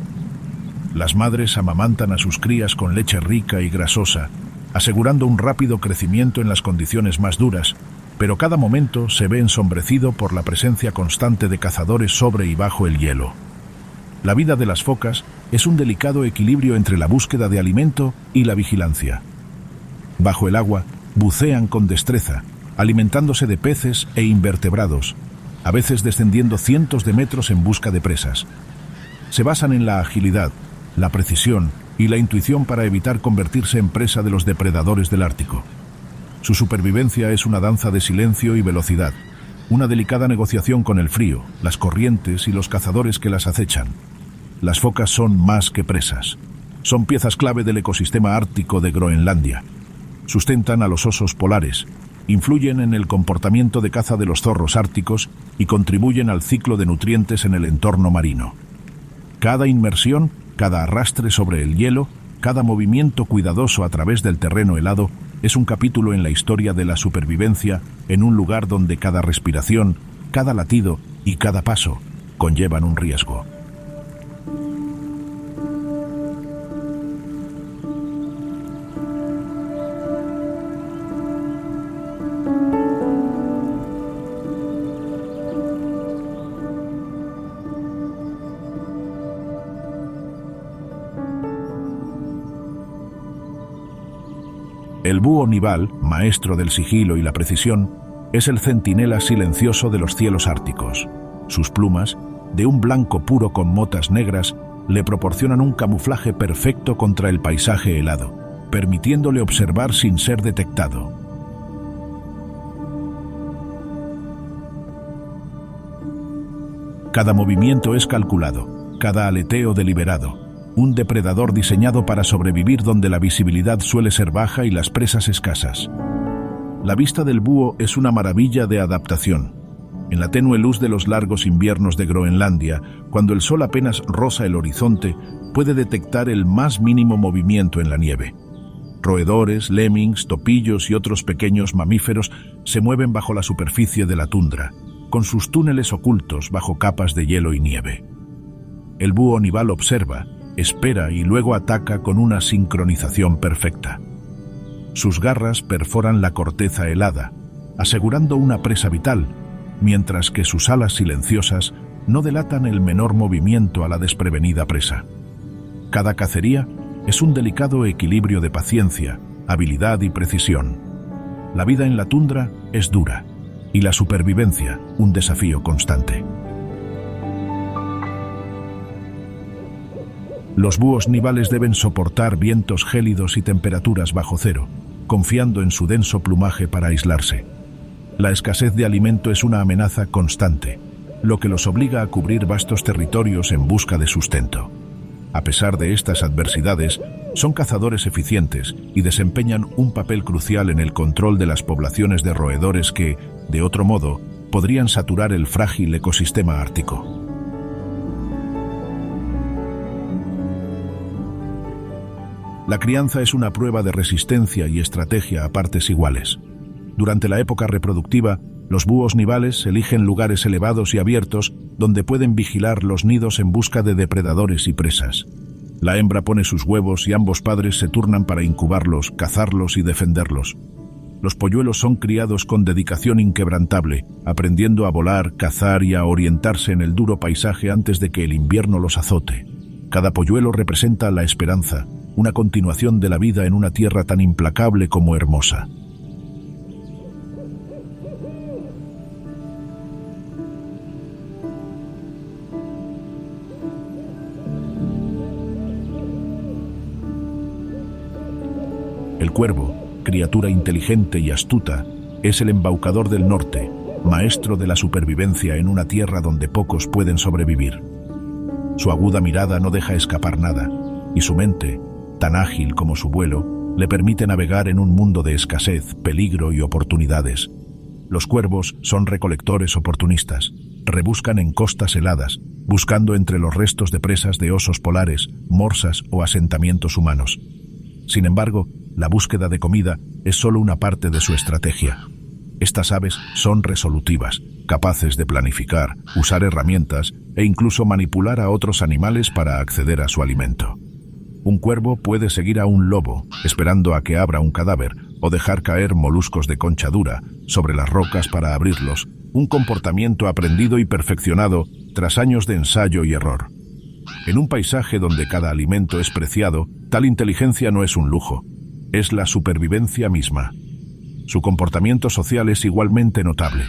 S1: Las madres amamantan a sus crías con leche rica y grasosa, asegurando un rápido crecimiento en las condiciones más duras, pero cada momento se ve ensombrecido por la presencia constante de cazadores sobre y bajo el hielo. La vida de las focas es un delicado equilibrio entre la búsqueda de alimento y la vigilancia. Bajo el agua, bucean con destreza, alimentándose de peces e invertebrados, a veces descendiendo cientos de metros en busca de presas. Se basan en la agilidad, la precisión y la intuición para evitar convertirse en presa de los depredadores del Ártico. Su supervivencia es una danza de silencio y velocidad, una delicada negociación con el frío, las corrientes y los cazadores que las acechan. Las focas son más que presas. Son piezas clave del ecosistema ártico de Groenlandia. Sustentan a los osos polares, influyen en el comportamiento de caza de los zorros árticos y contribuyen al ciclo de nutrientes en el entorno marino. Cada inmersión, cada arrastre sobre el hielo, cada movimiento cuidadoso a través del terreno helado es un capítulo en la historia de la supervivencia en un lugar donde cada respiración, cada latido y cada paso conllevan un riesgo. El búho nival, maestro del sigilo y la precisión, es el centinela silencioso de los cielos árticos. Sus plumas, de un blanco puro con motas negras, le proporcionan un camuflaje perfecto contra el paisaje helado, permitiéndole observar sin ser detectado. Cada movimiento es calculado, cada aleteo deliberado. Un depredador diseñado para sobrevivir donde la visibilidad suele ser baja y las presas escasas. La vista del búho es una maravilla de adaptación. En la tenue luz de los largos inviernos de Groenlandia, cuando el sol apenas roza el horizonte, puede detectar el más mínimo movimiento en la nieve. Roedores, lemmings, topillos y otros pequeños mamíferos se mueven bajo la superficie de la tundra, con sus túneles ocultos bajo capas de hielo y nieve. El búho nival observa, espera y luego ataca con una sincronización perfecta. Sus garras perforan la corteza helada, asegurando una presa vital, mientras que sus alas silenciosas no delatan el menor movimiento a la desprevenida presa. Cada cacería es un delicado equilibrio de paciencia, habilidad y precisión. La vida en la tundra es dura, y la supervivencia un desafío constante. Los búhos nivales deben soportar vientos gélidos y temperaturas bajo cero, confiando en su denso plumaje para aislarse. La escasez de alimento es una amenaza constante, lo que los obliga a cubrir vastos territorios en busca de sustento. A pesar de estas adversidades, son cazadores eficientes y desempeñan un papel crucial en el control de las poblaciones de roedores que, de otro modo, podrían saturar el frágil ecosistema ártico. La crianza es una prueba de resistencia y estrategia a partes iguales. Durante la época reproductiva, los búhos nivales eligen lugares elevados y abiertos donde pueden vigilar los nidos en busca de depredadores y presas. La hembra pone sus huevos y ambos padres se turnan para incubarlos, cazarlos y defenderlos. Los polluelos son criados con dedicación inquebrantable, aprendiendo a volar, cazar y a orientarse en el duro paisaje antes de que el invierno los azote. Cada polluelo representa la esperanza, una continuación de la vida en una tierra tan implacable como hermosa. El cuervo, criatura inteligente y astuta, es el embaucador del norte, maestro de la supervivencia en una tierra donde pocos pueden sobrevivir. Su aguda mirada no deja escapar nada, y su mente, tan ágil como su vuelo, le permite navegar en un mundo de escasez, peligro y oportunidades. Los cuervos son recolectores oportunistas, rebuscan en costas heladas, buscando entre los restos de presas de osos polares, morsas o asentamientos humanos. Sin embargo, la búsqueda de comida es solo una parte de su estrategia. Estas aves son resolutivas, capaces de planificar, usar herramientas e incluso manipular a otros animales para acceder a su alimento. Un cuervo puede seguir a un lobo, esperando a que abra un cadáver, o dejar caer moluscos de concha dura sobre las rocas para abrirlos, un comportamiento aprendido y perfeccionado tras años de ensayo y error. En un paisaje donde cada alimento es preciado, tal inteligencia no es un lujo, es la supervivencia misma. Su comportamiento social es igualmente notable.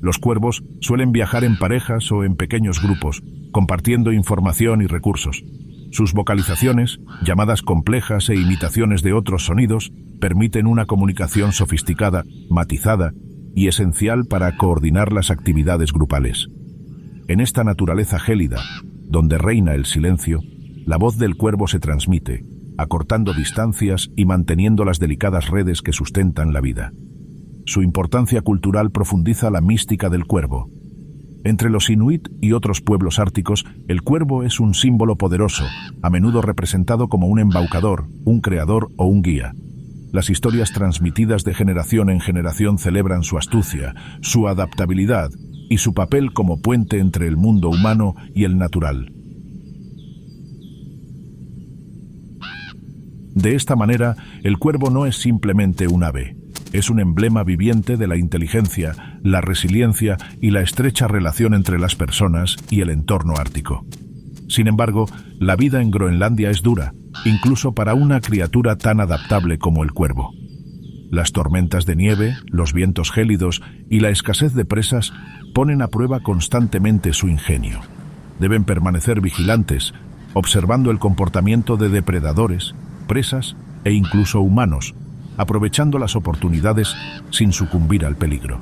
S1: Los cuervos suelen viajar en parejas o en pequeños grupos, compartiendo información y recursos. Sus vocalizaciones, llamadas complejas e imitaciones de otros sonidos, permiten una comunicación sofisticada, matizada y esencial para coordinar las actividades grupales. En esta naturaleza gélida, donde reina el silencio, la voz del cuervo se transmite, acortando distancias y manteniendo las delicadas redes que sustentan la vida. Su importancia cultural profundiza la mística del cuervo. Entre los inuit y otros pueblos árticos, el cuervo es un símbolo poderoso, a menudo representado como un embaucador, un creador o un guía. Las historias transmitidas de generación en generación celebran su astucia, su adaptabilidad y su papel como puente entre el mundo humano y el natural. De esta manera, el cuervo no es simplemente un ave. Es un emblema viviente de la inteligencia, la resiliencia y la estrecha relación entre las personas y el entorno ártico. Sin embargo, la vida en Groenlandia es dura, incluso para una criatura tan adaptable como el cuervo. Las tormentas de nieve, los vientos gélidos y la escasez de presas ponen a prueba constantemente su ingenio. Deben permanecer vigilantes, observando el comportamiento de depredadores, presas e incluso humanos, aprovechando las oportunidades sin sucumbir al peligro.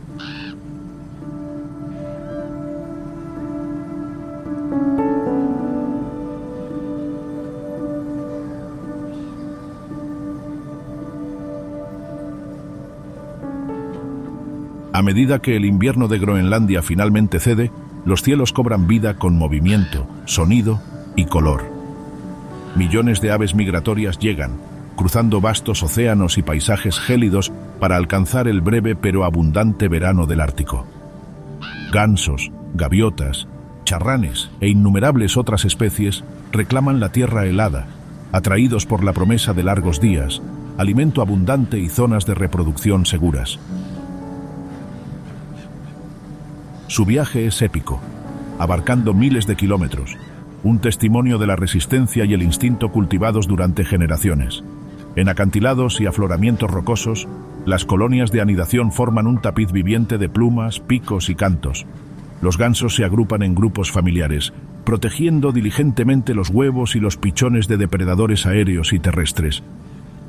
S1: A medida que el invierno de Groenlandia finalmente cede, los cielos cobran vida con movimiento, sonido y color. Millones de aves migratorias llegan, cruzando vastos océanos y paisajes gélidos para alcanzar el breve pero abundante verano del Ártico. Gansos, gaviotas, charranes e innumerables otras especies reclaman la tierra helada, atraídos por la promesa de largos días, alimento abundante y zonas de reproducción seguras. Su viaje es épico, abarcando miles de kilómetros, un testimonio de la resistencia y el instinto cultivados durante generaciones. En acantilados y afloramientos rocosos, las colonias de anidación forman un tapiz viviente de plumas, picos y cantos. Los gansos se agrupan en grupos familiares, protegiendo diligentemente los huevos y los pichones de depredadores aéreos y terrestres.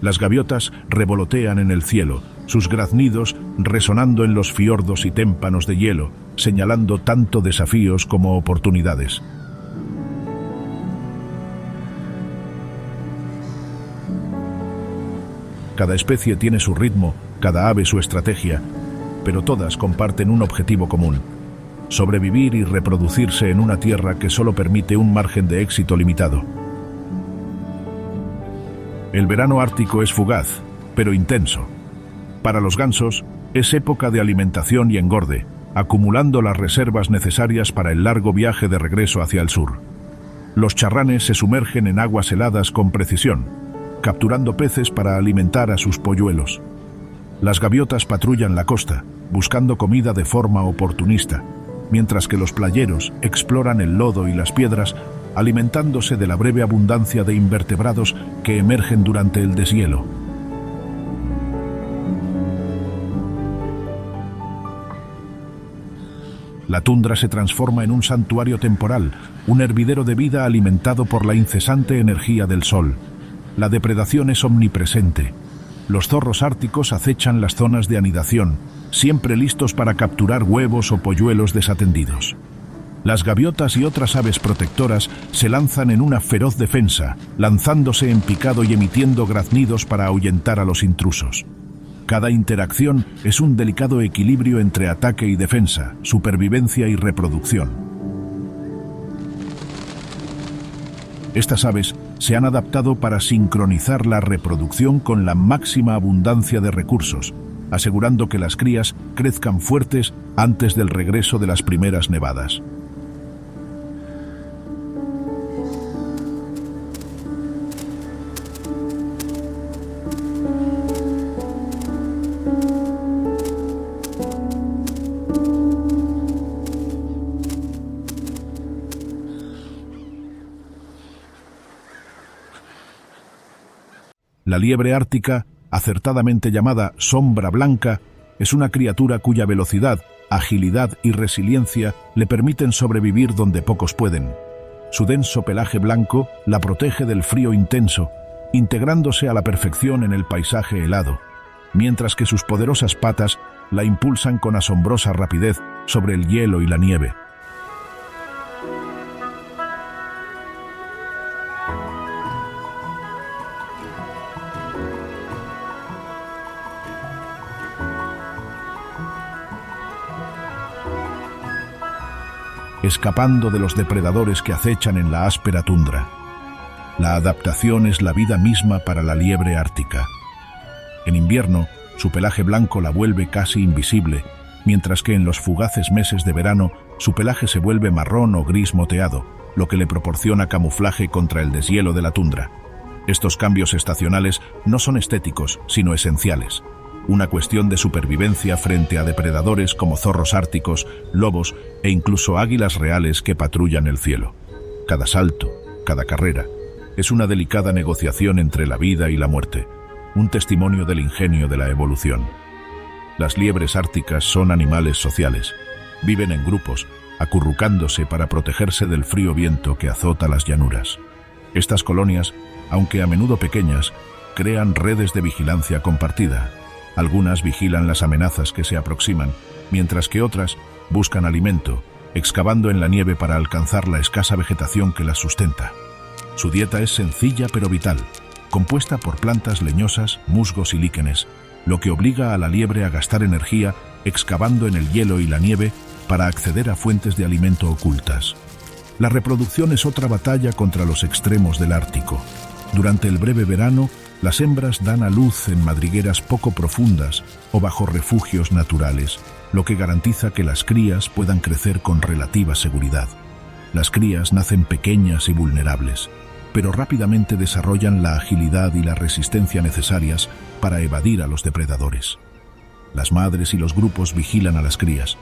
S1: Las gaviotas revolotean en el cielo, sus graznidos resonando en los fiordos y témpanos de hielo, señalando tanto desafíos como oportunidades. Cada especie tiene su ritmo, cada ave su estrategia, pero todas comparten un objetivo común: sobrevivir y reproducirse en una tierra que solo permite un margen de éxito limitado. El verano ártico es fugaz, pero intenso. Para los gansos, es época de alimentación y engorde, acumulando las reservas necesarias para el largo viaje de regreso hacia el sur. Los charranes se sumergen en aguas heladas con precisión, capturando peces para alimentar a sus polluelos. Las gaviotas patrullan la costa, buscando comida de forma oportunista, mientras que los playeros exploran el lodo y las piedras, alimentándose de la breve abundancia de invertebrados que emergen durante el deshielo. La tundra se transforma en un santuario temporal, un hervidero de vida alimentado por la incesante energía del sol. La depredación es omnipresente. Los zorros árticos acechan las zonas de anidación, siempre listos para capturar huevos o polluelos desatendidos. Las gaviotas y otras aves protectoras se lanzan en una feroz defensa, lanzándose en picado y emitiendo graznidos para ahuyentar a los intrusos. Cada interacción es un delicado equilibrio entre ataque y defensa, supervivencia y reproducción. Estas aves se han adaptado para sincronizar la reproducción con la máxima abundancia de recursos, asegurando que las crías crezcan fuertes antes del regreso de las primeras nevadas. La liebre ártica, acertadamente llamada sombra blanca, es una criatura cuya velocidad, agilidad y resiliencia le permiten sobrevivir donde pocos pueden. Su denso pelaje blanco la protege del frío intenso, integrándose a la perfección en el paisaje helado, mientras que sus poderosas patas la impulsan con asombrosa rapidez sobre el hielo y la nieve. Escapando de los depredadores que acechan en la áspera tundra. La adaptación es la vida misma para la liebre ártica. En invierno, su pelaje blanco la vuelve casi invisible, mientras que en los fugaces meses de verano su pelaje se vuelve marrón o gris moteado, lo que le proporciona camuflaje contra el deshielo de la tundra. Estos cambios estacionales no son estéticos, sino esenciales. Una cuestión de supervivencia frente a depredadores como zorros árticos, lobos e incluso águilas reales que patrullan el cielo. Cada salto, cada carrera, es una delicada negociación entre la vida y la muerte, un testimonio del ingenio de la evolución. Las liebres árticas son animales sociales. Viven en grupos, acurrucándose para protegerse del frío viento que azota las llanuras. Estas colonias, aunque a menudo pequeñas, crean redes de vigilancia compartida. Algunas vigilan las amenazas que se aproximan, mientras que otras buscan alimento, excavando en la nieve para alcanzar la escasa vegetación que las sustenta. Su dieta es sencilla pero vital, compuesta por plantas leñosas, musgos y líquenes, lo que obliga a la liebre a gastar energía excavando en el hielo y la nieve para acceder a fuentes de alimento ocultas. La reproducción es otra batalla contra los extremos del Ártico. Durante el breve verano, las hembras dan a luz en madrigueras poco profundas o bajo refugios naturales, lo que garantiza que las crías puedan crecer con relativa seguridad. Las crías nacen pequeñas y vulnerables, pero rápidamente desarrollan la agilidad y la resistencia necesarias para evadir a los depredadores. Las madres y los grupos vigilan a las crías,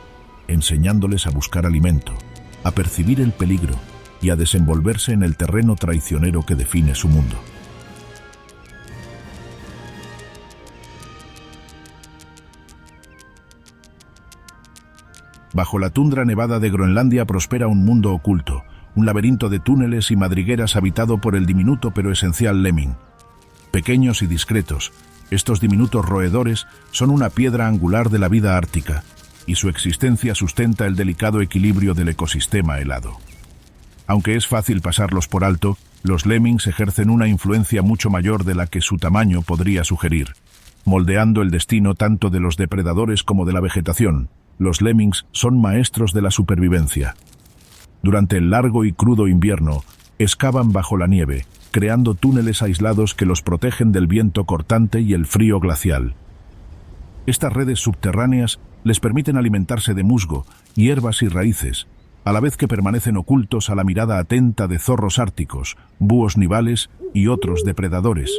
S1: enseñándoles a buscar alimento, a percibir el peligro y a desenvolverse en el terreno traicionero que define su mundo. Bajo la tundra nevada de Groenlandia prospera un mundo oculto, un laberinto de túneles y madrigueras habitado por el diminuto pero esencial lemming. Pequeños y discretos, estos diminutos roedores son una piedra angular de la vida ártica, y su existencia sustenta el delicado equilibrio del ecosistema helado. Aunque es fácil pasarlos por alto, los lemmings ejercen una influencia mucho mayor de la que su tamaño podría sugerir, moldeando el destino tanto de los depredadores como de la vegetación. Los lemmings son maestros de la supervivencia. Durante el largo y crudo invierno, excavan bajo la nieve, creando túneles aislados que los protegen del viento cortante y el frío glacial. Estas redes subterráneas les permiten alimentarse de musgo, hierbas y raíces, a la vez que permanecen ocultos a la mirada atenta de zorros árticos, búhos nivales y otros depredadores.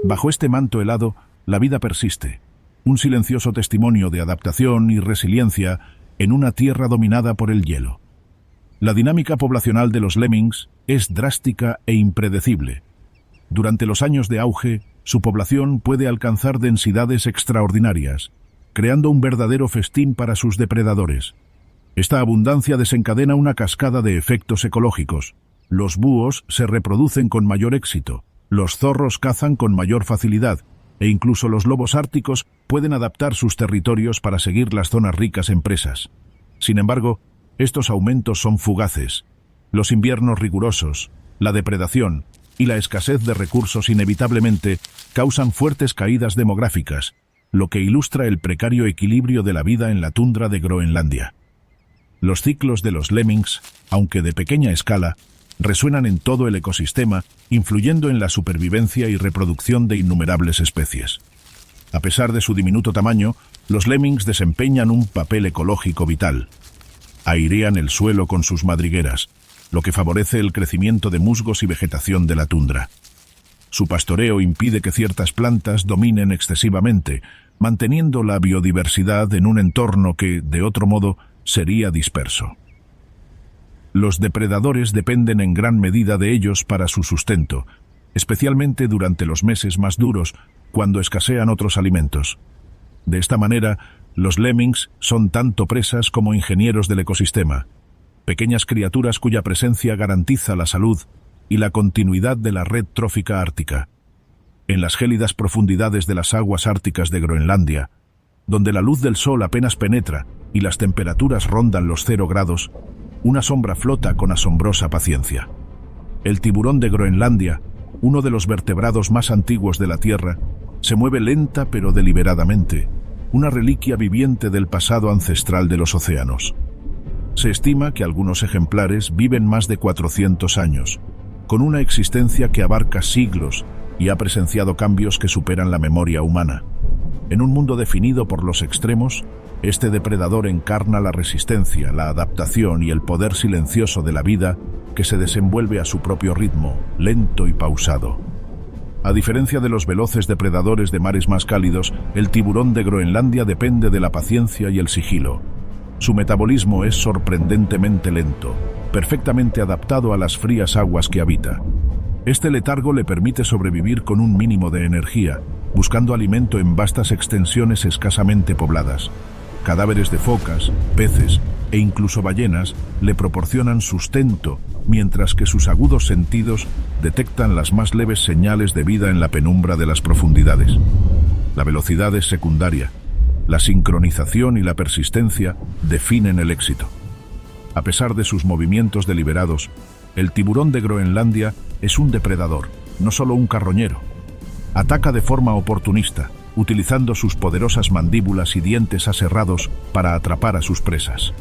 S1: Bajo este manto helado, la vida persiste, un silencioso testimonio de adaptación y resiliencia en una tierra dominada por el hielo. La dinámica poblacional de los lemmings es drástica e impredecible. Durante los años de auge, su población puede alcanzar densidades extraordinarias, creando un verdadero festín para sus depredadores. Esta abundancia desencadena una cascada de efectos ecológicos. Los búhos se reproducen con mayor éxito, los zorros cazan con mayor facilidad, e incluso los lobos árticos pueden adaptar sus territorios para seguir las zonas ricas en presas. Sin embargo, estos aumentos son fugaces. Los inviernos rigurosos, la depredación y la escasez de recursos inevitablemente causan fuertes caídas demográficas, lo que ilustra el precario equilibrio de la vida en la tundra de Groenlandia. Los ciclos de los lemmings, aunque de pequeña escala, resuenan en todo el ecosistema, influyendo en la supervivencia y reproducción de innumerables especies. A pesar de su diminuto tamaño, los lemmings desempeñan un papel ecológico vital. Airean el suelo con sus madrigueras, lo que favorece el crecimiento de musgos y vegetación de la tundra. Su pastoreo impide que ciertas plantas dominen excesivamente, manteniendo la biodiversidad en un entorno que, de otro modo, sería disperso. Los depredadores dependen en gran medida de ellos para su sustento, especialmente durante los meses más duros, cuando escasean otros alimentos. De esta manera, los lemmings son tanto presas como ingenieros del ecosistema, pequeñas criaturas cuya presencia garantiza la salud y la continuidad de la red trófica ártica. En las gélidas profundidades de las aguas árticas de Groenlandia, donde la luz del sol apenas penetra y las temperaturas rondan los 0 grados, una sombra flota con asombrosa paciencia. El tiburón de Groenlandia, uno de los vertebrados más antiguos de la Tierra, se mueve lenta pero deliberadamente, una reliquia viviente del pasado ancestral de los océanos. Se estima que algunos ejemplares viven más de 400 años, con una existencia que abarca siglos y ha presenciado cambios que superan la memoria humana. En un mundo definido por los extremos, este depredador encarna la resistencia, la adaptación y el poder silencioso de la vida que se desenvuelve a su propio ritmo, lento y pausado. A diferencia de los veloces depredadores de mares más cálidos, el tiburón de Groenlandia depende de la paciencia y el sigilo. Su metabolismo es sorprendentemente lento, perfectamente adaptado a las frías aguas que habita. Este letargo le permite sobrevivir con un mínimo de energía, buscando alimento en vastas extensiones escasamente pobladas. Cadáveres de focas, peces e incluso ballenas le proporcionan sustento, mientras que sus agudos sentidos detectan las más leves señales de vida en la penumbra de las profundidades. La velocidad es secundaria. La sincronización y la persistencia definen el éxito. A pesar de sus movimientos deliberados, el tiburón de Groenlandia es un depredador, no solo un carroñero. Ataca de forma oportunista, utilizando sus poderosas mandíbulas y dientes aserrados para atrapar a sus presas.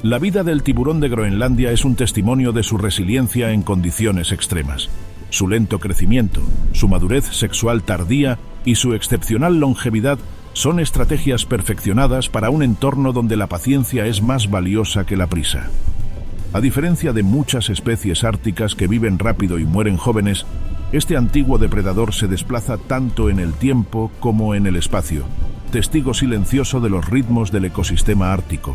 S1: La vida del tiburón de Groenlandia es un testimonio de su resiliencia en condiciones extremas. Su lento crecimiento, su madurez sexual tardía y su excepcional longevidad son estrategias perfeccionadas para un entorno donde la paciencia es más valiosa que la prisa. A diferencia de muchas especies árticas que viven rápido y mueren jóvenes, este antiguo depredador se desplaza tanto en el tiempo como en el espacio, testigo silencioso de los ritmos del ecosistema ártico.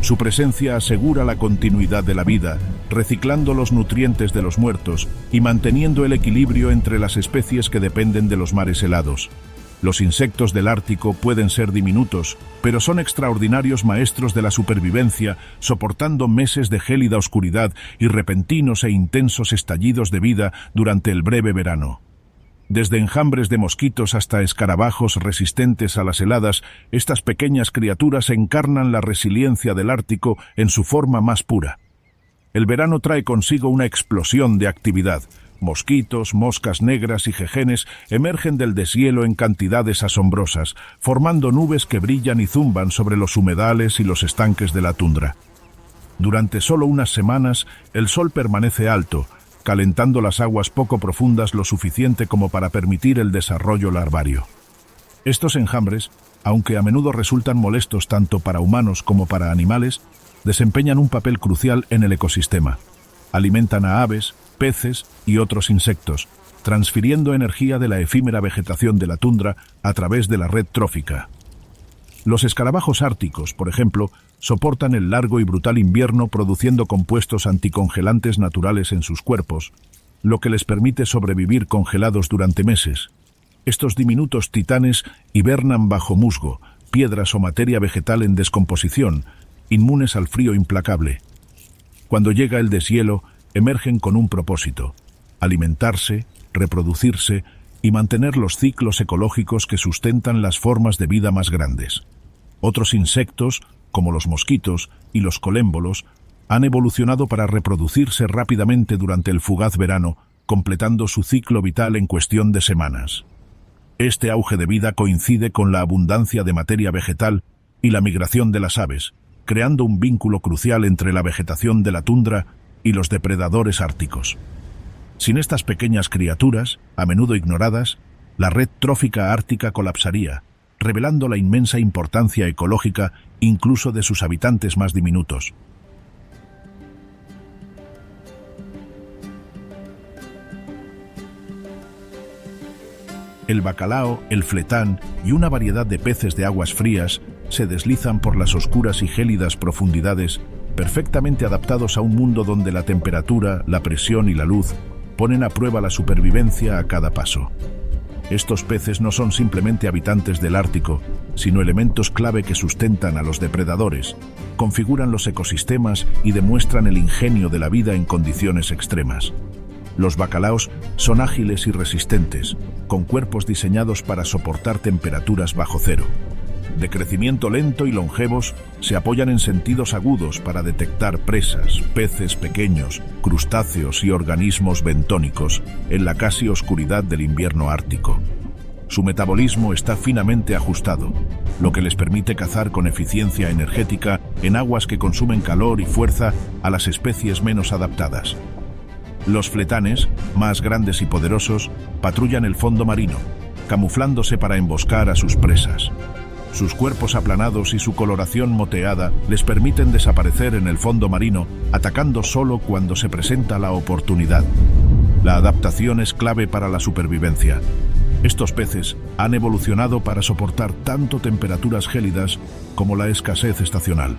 S1: Su presencia asegura la continuidad de la vida, reciclando los nutrientes de los muertos y manteniendo el equilibrio entre las especies que dependen de los mares helados. Los insectos del Ártico pueden ser diminutos, pero son extraordinarios maestros de la supervivencia, soportando meses de gélida oscuridad y repentinos e intensos estallidos de vida durante el breve verano. Desde enjambres de mosquitos hasta escarabajos resistentes a las heladas, estas pequeñas criaturas encarnan la resiliencia del Ártico en su forma más pura. El verano trae consigo una explosión de actividad. Mosquitos, moscas negras y jejenes emergen del deshielo en cantidades asombrosas, formando nubes que brillan y zumban sobre los humedales y los estanques de la tundra. Durante solo unas semanas, el sol permanece alto, calentando las aguas poco profundas lo suficiente como para permitir el desarrollo larvario. Estos enjambres, aunque a menudo resultan molestos tanto para humanos como para animales, desempeñan un papel crucial en el ecosistema. Alimentan a aves, peces y otros insectos, transfiriendo energía de la efímera vegetación de la tundra a través de la red trófica. Los escarabajos árticos, por ejemplo, soportan el largo y brutal invierno produciendo compuestos anticongelantes naturales en sus cuerpos, lo que les permite sobrevivir congelados durante meses. Estos diminutos titanes hibernan bajo musgo, piedras o materia vegetal en descomposición, inmunes al frío implacable. Cuando llega el deshielo, emergen con un propósito: alimentarse, reproducirse y mantener los ciclos ecológicos que sustentan las formas de vida más grandes. Otros insectos, como los mosquitos y los colémbolos, han evolucionado para reproducirse rápidamente durante el fugaz verano, completando su ciclo vital en cuestión de semanas. Este auge de vida coincide con la abundancia de materia vegetal y la migración de las aves, creando un vínculo crucial entre la vegetación de la tundra y los depredadores árticos. Sin estas pequeñas criaturas, a menudo ignoradas, la red trófica ártica colapsaría, revelando la inmensa importancia ecológica incluso de sus habitantes más diminutos. El bacalao, el fletán y una variedad de peces de aguas frías se deslizan por las oscuras y gélidas profundidades, perfectamente adaptados a un mundo donde la temperatura, la presión y la luz ponen a prueba la supervivencia a cada paso. Estos peces no son simplemente habitantes del Ártico, sino elementos clave que sustentan a los depredadores, configuran los ecosistemas y demuestran el ingenio de la vida en condiciones extremas. Los bacalaos son ágiles y resistentes, con cuerpos diseñados para soportar temperaturas bajo cero. De crecimiento lento y longevos, se apoyan en sentidos agudos para detectar presas, peces pequeños, crustáceos y organismos bentónicos en la casi oscuridad del invierno ártico. Su metabolismo está finamente ajustado, lo que les permite cazar con eficiencia energética en aguas que consumen calor y fuerza a las especies menos adaptadas. Los fletanes, más grandes y poderosos, patrullan el fondo marino, camuflándose para emboscar a sus presas. Sus cuerpos aplanados y su coloración moteada les permiten desaparecer en el fondo marino, atacando solo cuando se presenta la oportunidad. La adaptación es clave para la supervivencia. Estos peces han evolucionado para soportar tanto temperaturas gélidas como la escasez estacional.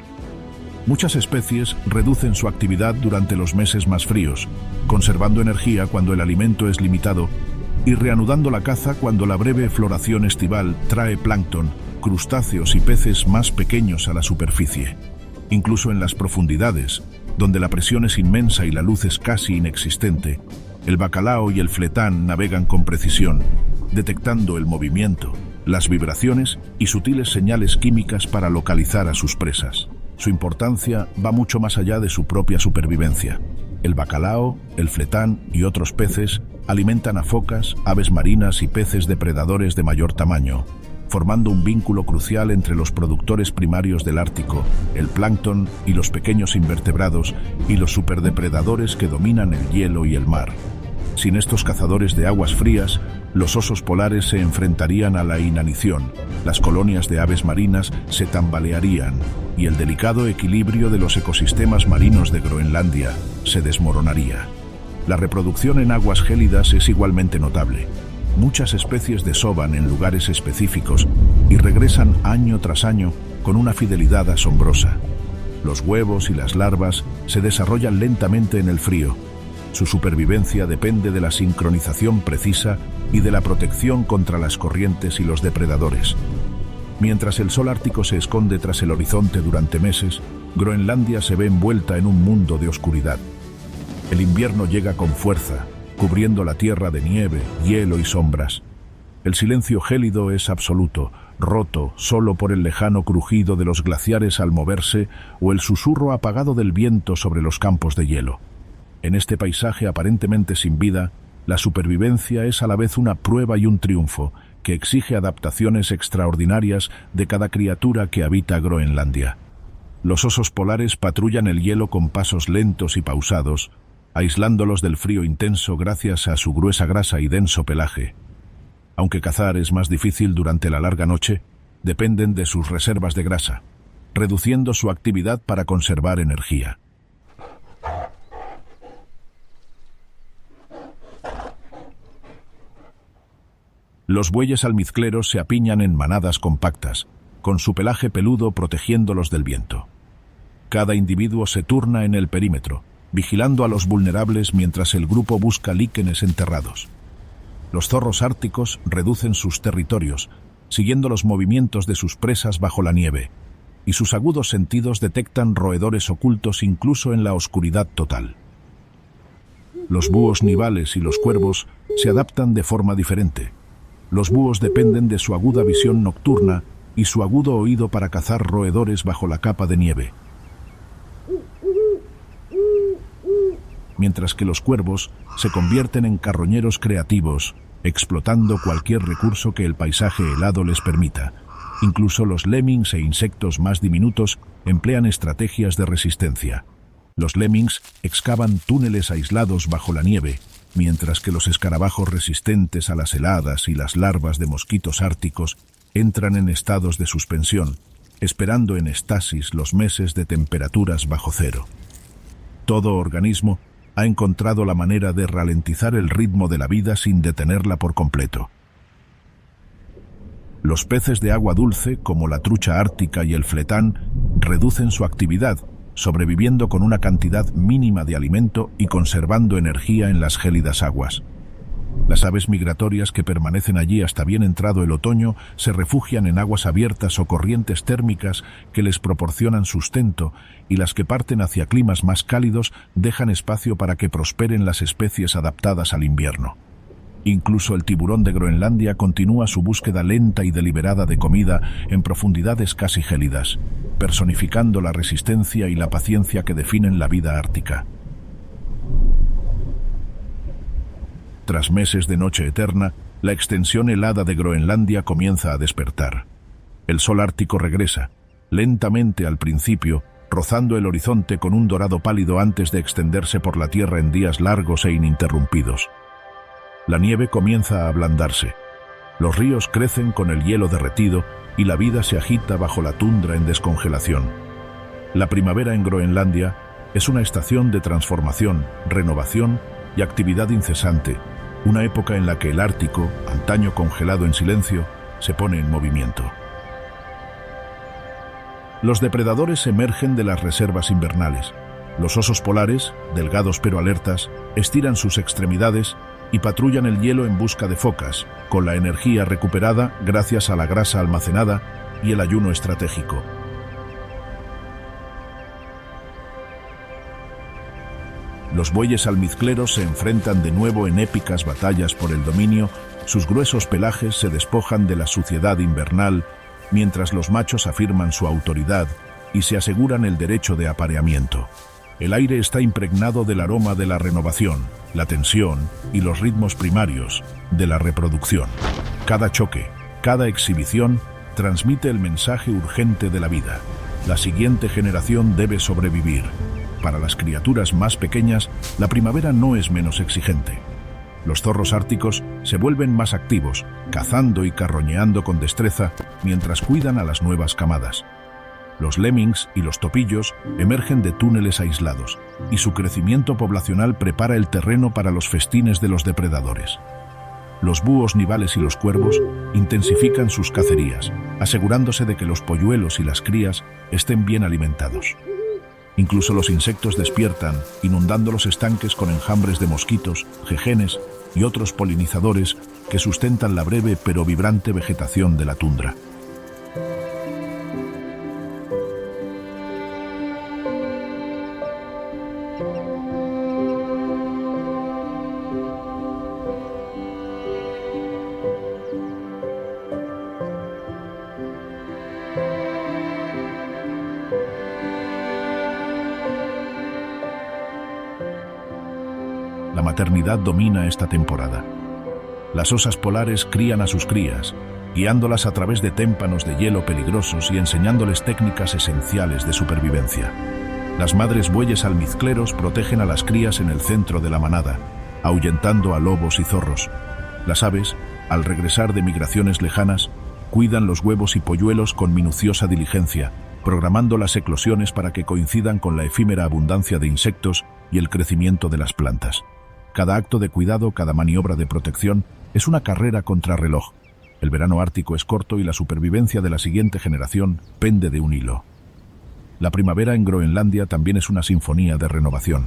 S1: Muchas especies reducen su actividad durante los meses más fríos, conservando energía cuando el alimento es limitado y reanudando la caza cuando la breve floración estival trae plancton, crustáceos y peces más pequeños a la superficie. Incluso en las profundidades, donde la presión es inmensa y la luz es casi inexistente, el bacalao y el fletán navegan con precisión, detectando el movimiento, las vibraciones y sutiles señales químicas para localizar a sus presas. Su importancia va mucho más allá de su propia supervivencia. El bacalao, el fletán y otros peces alimentan a focas, aves marinas y peces depredadores de mayor tamaño, formando un vínculo crucial entre los productores primarios del Ártico, el plancton y los pequeños invertebrados, y los superdepredadores que dominan el hielo y el mar. Sin estos cazadores de aguas frías, los osos polares se enfrentarían a la inanición, las colonias de aves marinas se tambalearían y el delicado equilibrio de los ecosistemas marinos de Groenlandia se desmoronaría. La reproducción en aguas gélidas es igualmente notable. Muchas especies desovan en lugares específicos y regresan año tras año con una fidelidad asombrosa. Los huevos y las larvas se desarrollan lentamente en el frío, Su supervivencia depende de la sincronización precisa y de la protección contra las corrientes y los depredadores. Mientras el sol ártico se esconde tras el horizonte durante meses, Groenlandia se ve envuelta en un mundo de oscuridad. El invierno llega con fuerza, cubriendo la tierra de nieve, hielo y sombras. El silencio gélido es absoluto, roto solo por el lejano crujido de los glaciares al moverse o el susurro apagado del viento sobre los campos de hielo. En este paisaje aparentemente sin vida, la supervivencia es a la vez una prueba y un triunfo, que exige adaptaciones extraordinarias de cada criatura que habita Groenlandia. Los osos polares patrullan el hielo con pasos lentos y pausados, aislándolos del frío intenso gracias a su gruesa grasa y denso pelaje. Aunque cazar es más difícil durante la larga noche, dependen de sus reservas de grasa, reduciendo su actividad para conservar energía. Los bueyes almizcleros se apiñan en manadas compactas, con su pelaje peludo protegiéndolos del viento. Cada individuo se turna en el perímetro, vigilando a los vulnerables mientras el grupo busca líquenes enterrados. Los zorros árticos reducen sus territorios, siguiendo los movimientos de sus presas bajo la nieve, y sus agudos sentidos detectan roedores ocultos incluso en la oscuridad total. Los búhos nivales y los cuervos se adaptan de forma diferente. Los búhos dependen de su aguda visión nocturna y su agudo oído para cazar roedores bajo la capa de nieve. Mientras que los cuervos se convierten en carroñeros creativos, explotando cualquier recurso que el paisaje helado les permita. Incluso los lemmings e insectos más diminutos emplean estrategias de resistencia. Los lemmings excavan túneles aislados bajo la nieve, mientras que los escarabajos resistentes a las heladas y las larvas de mosquitos árticos entran en estados de suspensión, esperando en estasis los meses de temperaturas bajo cero. Todo organismo ha encontrado la manera de ralentizar el ritmo de la vida sin detenerla por completo. Los peces de agua dulce, como la trucha ártica y el fletán, reducen su actividad, sobreviviendo con una cantidad mínima de alimento y conservando energía en las gélidas aguas. Las aves migratorias que permanecen allí hasta bien entrado el otoño se refugian en aguas abiertas o corrientes térmicas que les proporcionan sustento, y las que parten hacia climas más cálidos dejan espacio para que prosperen las especies adaptadas al invierno. Incluso el tiburón de Groenlandia continúa su búsqueda lenta y deliberada de comida en profundidades casi gélidas, personificando la resistencia y la paciencia que definen la vida ártica. Tras meses de noche eterna, la extensión helada de Groenlandia comienza a despertar. El sol ártico regresa, lentamente al principio, rozando el horizonte con un dorado pálido antes de extenderse por la tierra en días largos e ininterrumpidos. La nieve comienza a ablandarse. Los ríos crecen con el hielo derretido y la vida se agita bajo la tundra en descongelación. La primavera en Groenlandia es una estación de transformación, renovación y actividad incesante, una época en la que el Ártico, antaño congelado en silencio, se pone en movimiento. Los depredadores emergen de las reservas invernales. Los osos polares, delgados pero alertas, estiran sus extremidades y patrullan el hielo en busca de focas, con la energía recuperada gracias a la grasa almacenada y el ayuno estratégico. Los bueyes almizcleros se enfrentan de nuevo en épicas batallas por el dominio, sus gruesos pelajes se despojan de la suciedad invernal, mientras los machos afirman su autoridad y se aseguran el derecho de apareamiento. El aire está impregnado del aroma de la renovación, la tensión y los ritmos primarios de la reproducción. Cada choque, cada exhibición, transmite el mensaje urgente de la vida. La siguiente generación debe sobrevivir. Para las criaturas más pequeñas, la primavera no es menos exigente. Los zorros árticos se vuelven más activos, cazando y carroñeando con destreza mientras cuidan a las nuevas camadas. Los lemmings y los topillos emergen de túneles aislados, y su crecimiento poblacional prepara el terreno para los festines de los depredadores. Los búhos nivales y los cuervos intensifican sus cacerías, asegurándose de que los polluelos y las crías estén bien alimentados. Incluso los insectos despiertan, inundando los estanques con enjambres de mosquitos, jejenes y otros polinizadores que sustentan la breve pero vibrante vegetación de la tundra. La maternidad domina esta temporada. Las osas polares crían a sus crías, guiándolas a través de témpanos de hielo peligrosos y enseñándoles técnicas esenciales de supervivencia. Las madres bueyes almizcleros protegen a las crías en el centro de la manada, ahuyentando a lobos y zorros. Las aves, al regresar de migraciones lejanas, cuidan los huevos y polluelos con minuciosa diligencia, programando las eclosiones para que coincidan con la efímera abundancia de insectos y el crecimiento de las plantas. Cada acto de cuidado, cada maniobra de protección, es una carrera contrarreloj. El verano ártico es corto y la supervivencia de la siguiente generación pende de un hilo. La primavera en Groenlandia también es una sinfonía de renovación.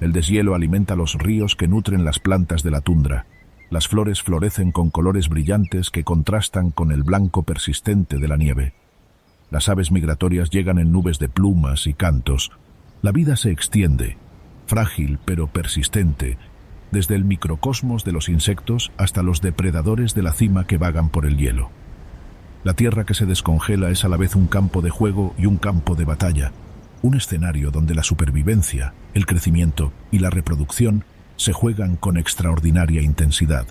S1: El deshielo alimenta los ríos que nutren las plantas de la tundra. Las flores florecen con colores brillantes que contrastan con el blanco persistente de la nieve. Las aves migratorias llegan en nubes de plumas y cantos. La vida se extiende, frágil pero persistente, desde el microcosmos de los insectos hasta los depredadores de la cima que vagan por el hielo. La tierra que se descongela es a la vez un campo de juego y un campo de batalla, un escenario donde la supervivencia, el crecimiento y la reproducción se juegan con extraordinaria intensidad.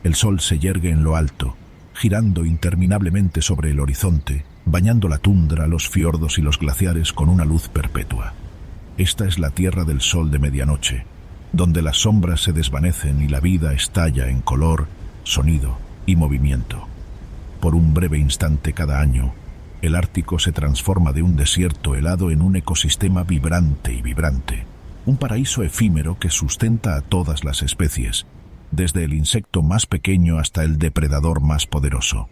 S1: El sol se yergue en lo alto, girando interminablemente sobre el horizonte, bañando la tundra, los fiordos y los glaciares con una luz perpetua. Esta es la tierra del sol de medianoche, donde las sombras se desvanecen y la vida estalla en color, sonido y movimiento. Por un breve instante cada año, el Ártico se transforma de un desierto helado en un ecosistema vibrante y vibrante, un paraíso efímero que sustenta a todas las especies, desde el insecto más pequeño hasta el depredador más poderoso.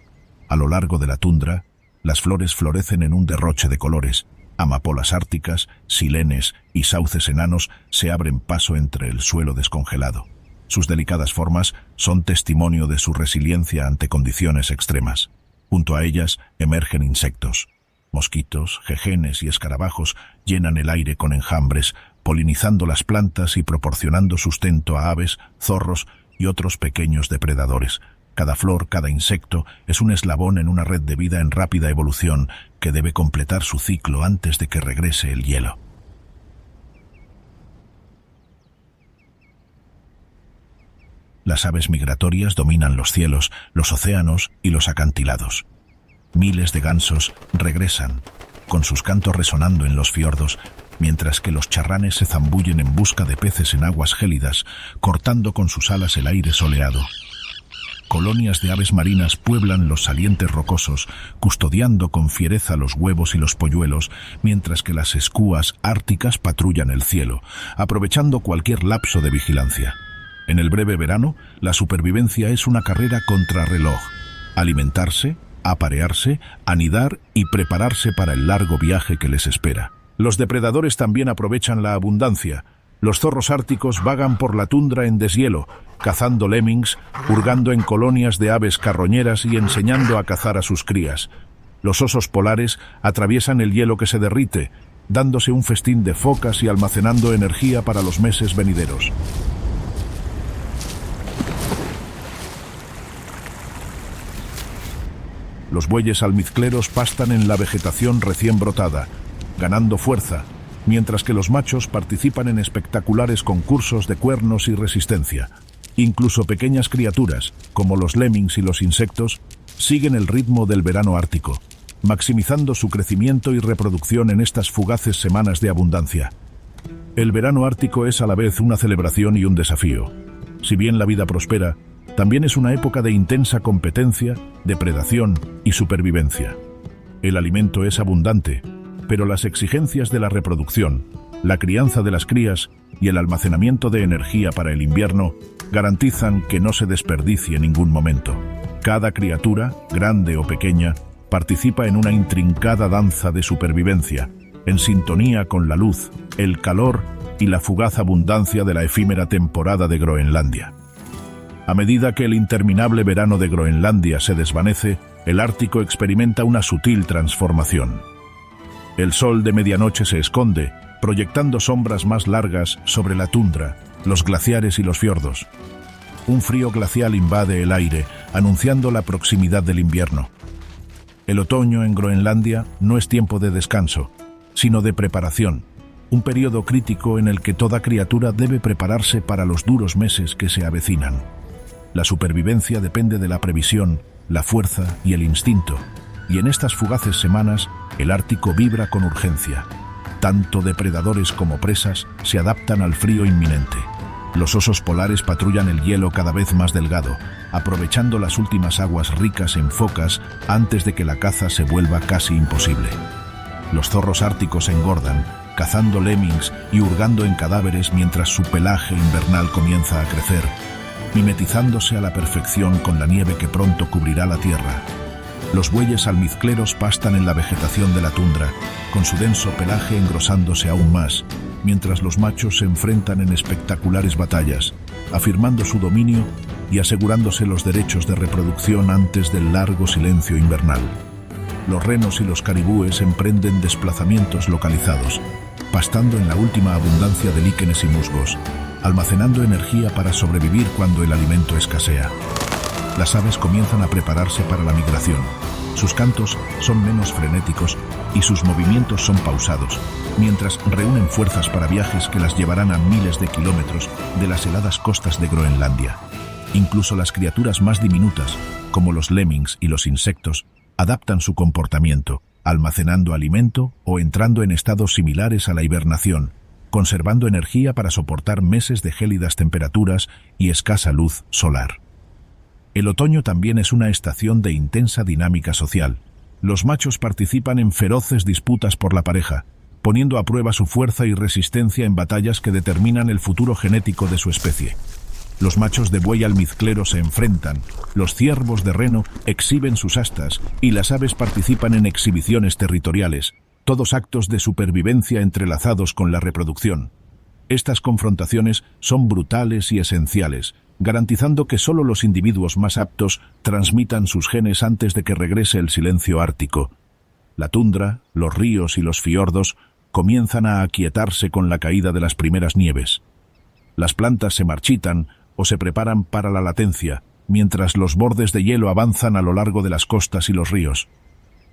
S1: A lo largo de la tundra, las flores florecen en un derroche de colores. Amapolas árticas, silenes y sauces enanos se abren paso entre el suelo descongelado. Sus delicadas formas son testimonio de su resiliencia ante condiciones extremas. Junto a ellas emergen insectos. Mosquitos, jejenes y escarabajos llenan el aire con enjambres, polinizando las plantas y proporcionando sustento a aves, zorros y otros pequeños depredadores. Cada flor, cada insecto, es un eslabón en una red de vida en rápida evolución que debe completar su ciclo antes de que regrese el hielo. Las aves migratorias dominan los cielos, los océanos y los acantilados. Miles de gansos regresan, con sus cantos resonando en los fiordos, mientras que los charranes se zambullen en busca de peces en aguas gélidas, cortando con sus alas el aire soleado. Colonias de aves marinas pueblan los salientes rocosos, custodiando con fiereza los huevos y los polluelos, mientras que las escúas árticas patrullan el cielo, aprovechando cualquier lapso de vigilancia. En el breve verano, la supervivencia es una carrera contrarreloj. Alimentarse, aparearse, anidar y prepararse para el largo viaje que les espera. Los depredadores también aprovechan la abundancia. Los zorros árticos vagan por la tundra en deshielo, cazando lemmings, hurgando en colonias de aves carroñeras y enseñando a cazar a sus crías. Los osos polares atraviesan el hielo que se derrite, dándose un festín de focas y almacenando energía para los meses venideros. Los bueyes almizcleros pastan en la vegetación recién brotada, ganando fuerza, mientras que los machos participan en espectaculares concursos de cuernos y resistencia. Incluso pequeñas criaturas, como los lemmings y los insectos, siguen el ritmo del verano ártico, maximizando su crecimiento y reproducción en estas fugaces semanas de abundancia. El verano ártico es a la vez una celebración y un desafío. Si bien la vida prospera, también es una época de intensa competencia, depredación y supervivencia. El alimento es abundante, pero las exigencias de la reproducción, la crianza de las crías y el almacenamiento de energía para el invierno garantizan que no se desperdicie ningún momento. Cada criatura, grande o pequeña, participa en una intrincada danza de supervivencia, en sintonía con la luz, el calor y la fugaz abundancia de la efímera temporada de Groenlandia. A medida que el interminable verano de Groenlandia se desvanece, el Ártico experimenta una sutil transformación. El sol de medianoche se esconde, proyectando sombras más largas sobre la tundra, los glaciares y los fiordos. Un frío glacial invade el aire, anunciando la proximidad del invierno. El otoño en Groenlandia no es tiempo de descanso, sino de preparación, un periodo crítico en el que toda criatura debe prepararse para los duros meses que se avecinan. La supervivencia depende de la previsión, la fuerza y el instinto, y en estas fugaces semanas el Ártico vibra con urgencia. Tanto depredadores como presas se adaptan al frío inminente. Los osos polares patrullan el hielo cada vez más delgado, aprovechando las últimas aguas ricas en focas antes de que la caza se vuelva casi imposible. Los zorros árticos engordan, cazando lemmings y hurgando en cadáveres mientras su pelaje invernal comienza a crecer, mimetizándose a la perfección con la nieve que pronto cubrirá la tierra. Los bueyes almizcleros pastan en la vegetación de la tundra, con su denso pelaje engrosándose aún más, mientras los machos se enfrentan en espectaculares batallas, afirmando su dominio y asegurándose los derechos de reproducción antes del largo silencio invernal. Los renos y los caribúes emprenden desplazamientos localizados, pastando en la última abundancia de líquenes y musgos, almacenando energía para sobrevivir cuando el alimento escasea. Las aves comienzan a prepararse para la migración. Sus cantos son menos frenéticos y sus movimientos son pausados, mientras reúnen fuerzas para viajes que las llevarán a miles de kilómetros de las heladas costas de Groenlandia. Incluso las criaturas más diminutas, como los lemmings y los insectos, adaptan su comportamiento, almacenando alimento o entrando en estados similares a la hibernación, conservando energía para soportar meses de gélidas temperaturas y escasa luz solar. El otoño también es una estación de intensa dinámica social. Los machos participan en feroces disputas por la pareja, poniendo a prueba su fuerza y resistencia en batallas que determinan el futuro genético de su especie. Los machos de buey almizclero se enfrentan, los ciervos de reno exhiben sus astas y las aves participan en exhibiciones territoriales, todos actos de supervivencia entrelazados con la reproducción. Estas confrontaciones son brutales y esenciales, garantizando que solo los individuos más aptos transmitan sus genes antes de que regrese el silencio ártico. La tundra, los ríos y los fiordos comienzan a aquietarse con la caída de las primeras nieves. Las plantas se marchitan o se preparan para la latencia, mientras los bordes de hielo avanzan a lo largo de las costas y los ríos.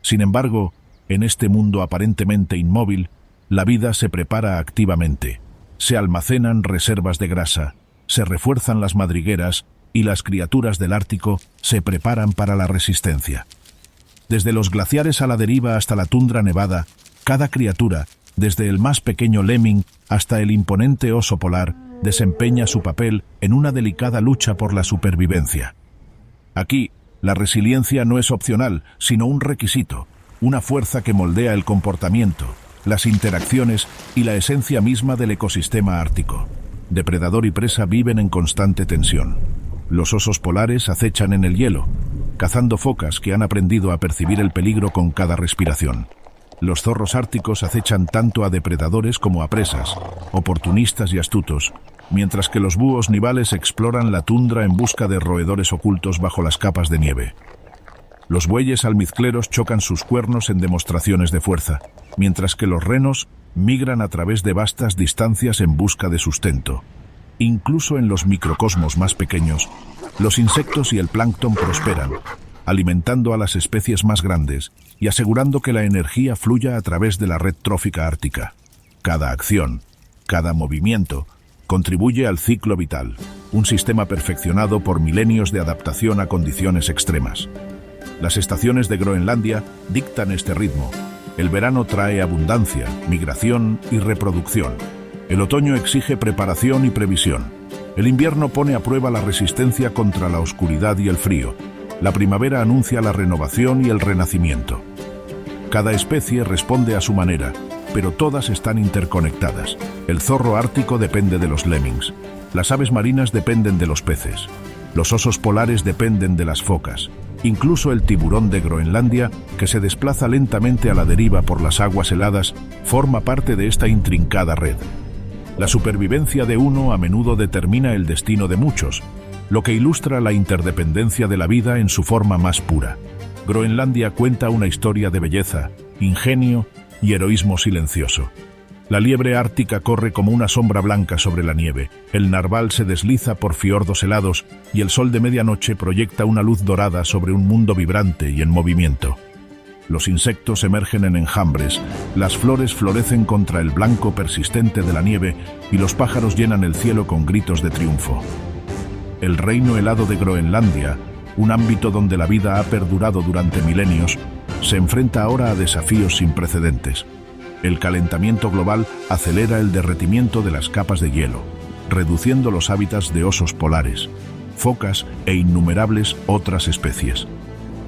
S1: Sin embargo, en este mundo aparentemente inmóvil, la vida se prepara activamente. Se almacenan reservas de grasa, se refuerzan las madrigueras y las criaturas del Ártico se preparan para la resistencia. Desde los glaciares a la deriva hasta la tundra nevada, cada criatura, desde el más pequeño lemming hasta el imponente oso polar, desempeña su papel en una delicada lucha por la supervivencia. Aquí, la resiliencia no es opcional, sino un requisito, una fuerza que moldea el comportamiento, las interacciones y la esencia misma del ecosistema ártico. Depredador y presa viven en constante tensión. Los osos polares acechan en el hielo, cazando focas que han aprendido a percibir el peligro con cada respiración. Los zorros árticos acechan tanto a depredadores como a presas, oportunistas y astutos, mientras que los búhos nivales exploran la tundra en busca de roedores ocultos bajo las capas de nieve. Los bueyes almizcleros chocan sus cuernos en demostraciones de fuerza, mientras que los renos migran a través de vastas distancias en busca de sustento. Incluso en los microcosmos más pequeños, los insectos y el plancton prosperan, alimentando a las especies más grandes y asegurando que la energía fluya a través de la red trófica ártica. Cada acción, cada movimiento, contribuye al ciclo vital, un sistema perfeccionado por milenios de adaptación a condiciones extremas. Las estaciones de Groenlandia dictan este ritmo. El verano trae abundancia, migración y reproducción. El otoño exige preparación y previsión. El invierno pone a prueba la resistencia contra la oscuridad y el frío. La primavera anuncia la renovación y el renacimiento. Cada especie responde a su manera, pero todas están interconectadas. El zorro ártico depende de los lemmings. Las aves marinas dependen de los peces. Los osos polares dependen de las focas. Incluso el tiburón de Groenlandia, que se desplaza lentamente a la deriva por las aguas heladas, forma parte de esta intrincada red. La supervivencia de uno a menudo determina el destino de muchos, lo que ilustra la interdependencia de la vida en su forma más pura. Groenlandia cuenta una historia de belleza, ingenio y heroísmo silencioso. La liebre ártica corre como una sombra blanca sobre la nieve, el narval se desliza por fiordos helados y el sol de medianoche proyecta una luz dorada sobre un mundo vibrante y en movimiento. Los insectos emergen en enjambres, las flores florecen contra el blanco persistente de la nieve y los pájaros llenan el cielo con gritos de triunfo. El reino helado de Groenlandia, un ámbito donde la vida ha perdurado durante milenios, se enfrenta ahora a desafíos sin precedentes. El calentamiento global acelera el derretimiento de las capas de hielo, reduciendo los hábitats de osos polares, focas e innumerables otras especies.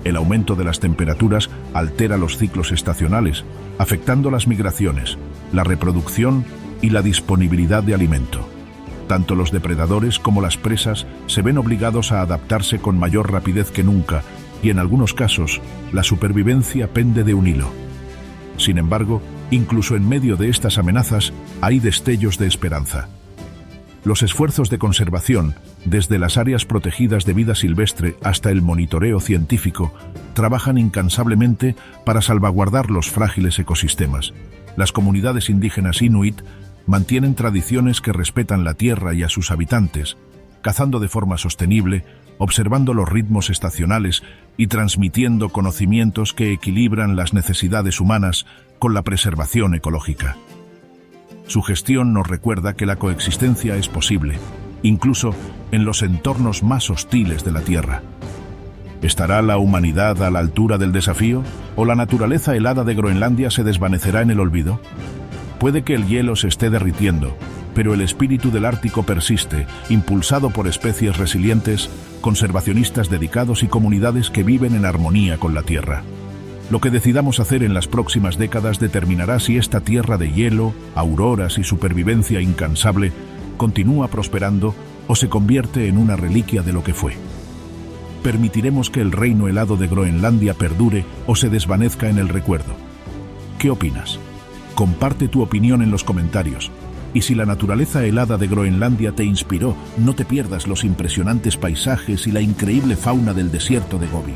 S1: El aumento de las temperaturas altera los ciclos estacionales, afectando las migraciones, la reproducción y la disponibilidad de alimento. Tanto los depredadores como las presas se ven obligados a adaptarse con mayor rapidez que nunca, y en algunos casos, la supervivencia pende de un hilo. Sin embargo, incluso en medio de estas amenazas, hay destellos de esperanza. Los esfuerzos de conservación, desde las áreas protegidas de vida silvestre hasta el monitoreo científico, trabajan incansablemente para salvaguardar los frágiles ecosistemas. Las comunidades indígenas inuit mantienen tradiciones que respetan la tierra y a sus habitantes, cazando de forma sostenible, observando los ritmos estacionales y transmitiendo conocimientos que equilibran las necesidades humanas con la preservación ecológica. Su gestión nos recuerda que la coexistencia es posible, incluso en los entornos más hostiles de la Tierra. ¿Estará la humanidad a la altura del desafío? ¿O la naturaleza helada de Groenlandia se desvanecerá en el olvido? Puede que el hielo se esté derritiendo, pero el espíritu del Ártico persiste, impulsado por especies resilientes, conservacionistas dedicados y comunidades que viven en armonía con la Tierra. Lo que decidamos hacer en las próximas décadas determinará si esta tierra de hielo, auroras y supervivencia incansable continúa prosperando o se convierte en una reliquia de lo que fue. ¿Permitiremos que el reino helado de Groenlandia perdure o se desvanezca en el recuerdo? ¿Qué opinas? Comparte tu opinión en los comentarios. Y si la naturaleza helada de Groenlandia te inspiró, no te pierdas los impresionantes paisajes y la increíble fauna del desierto de Gobi.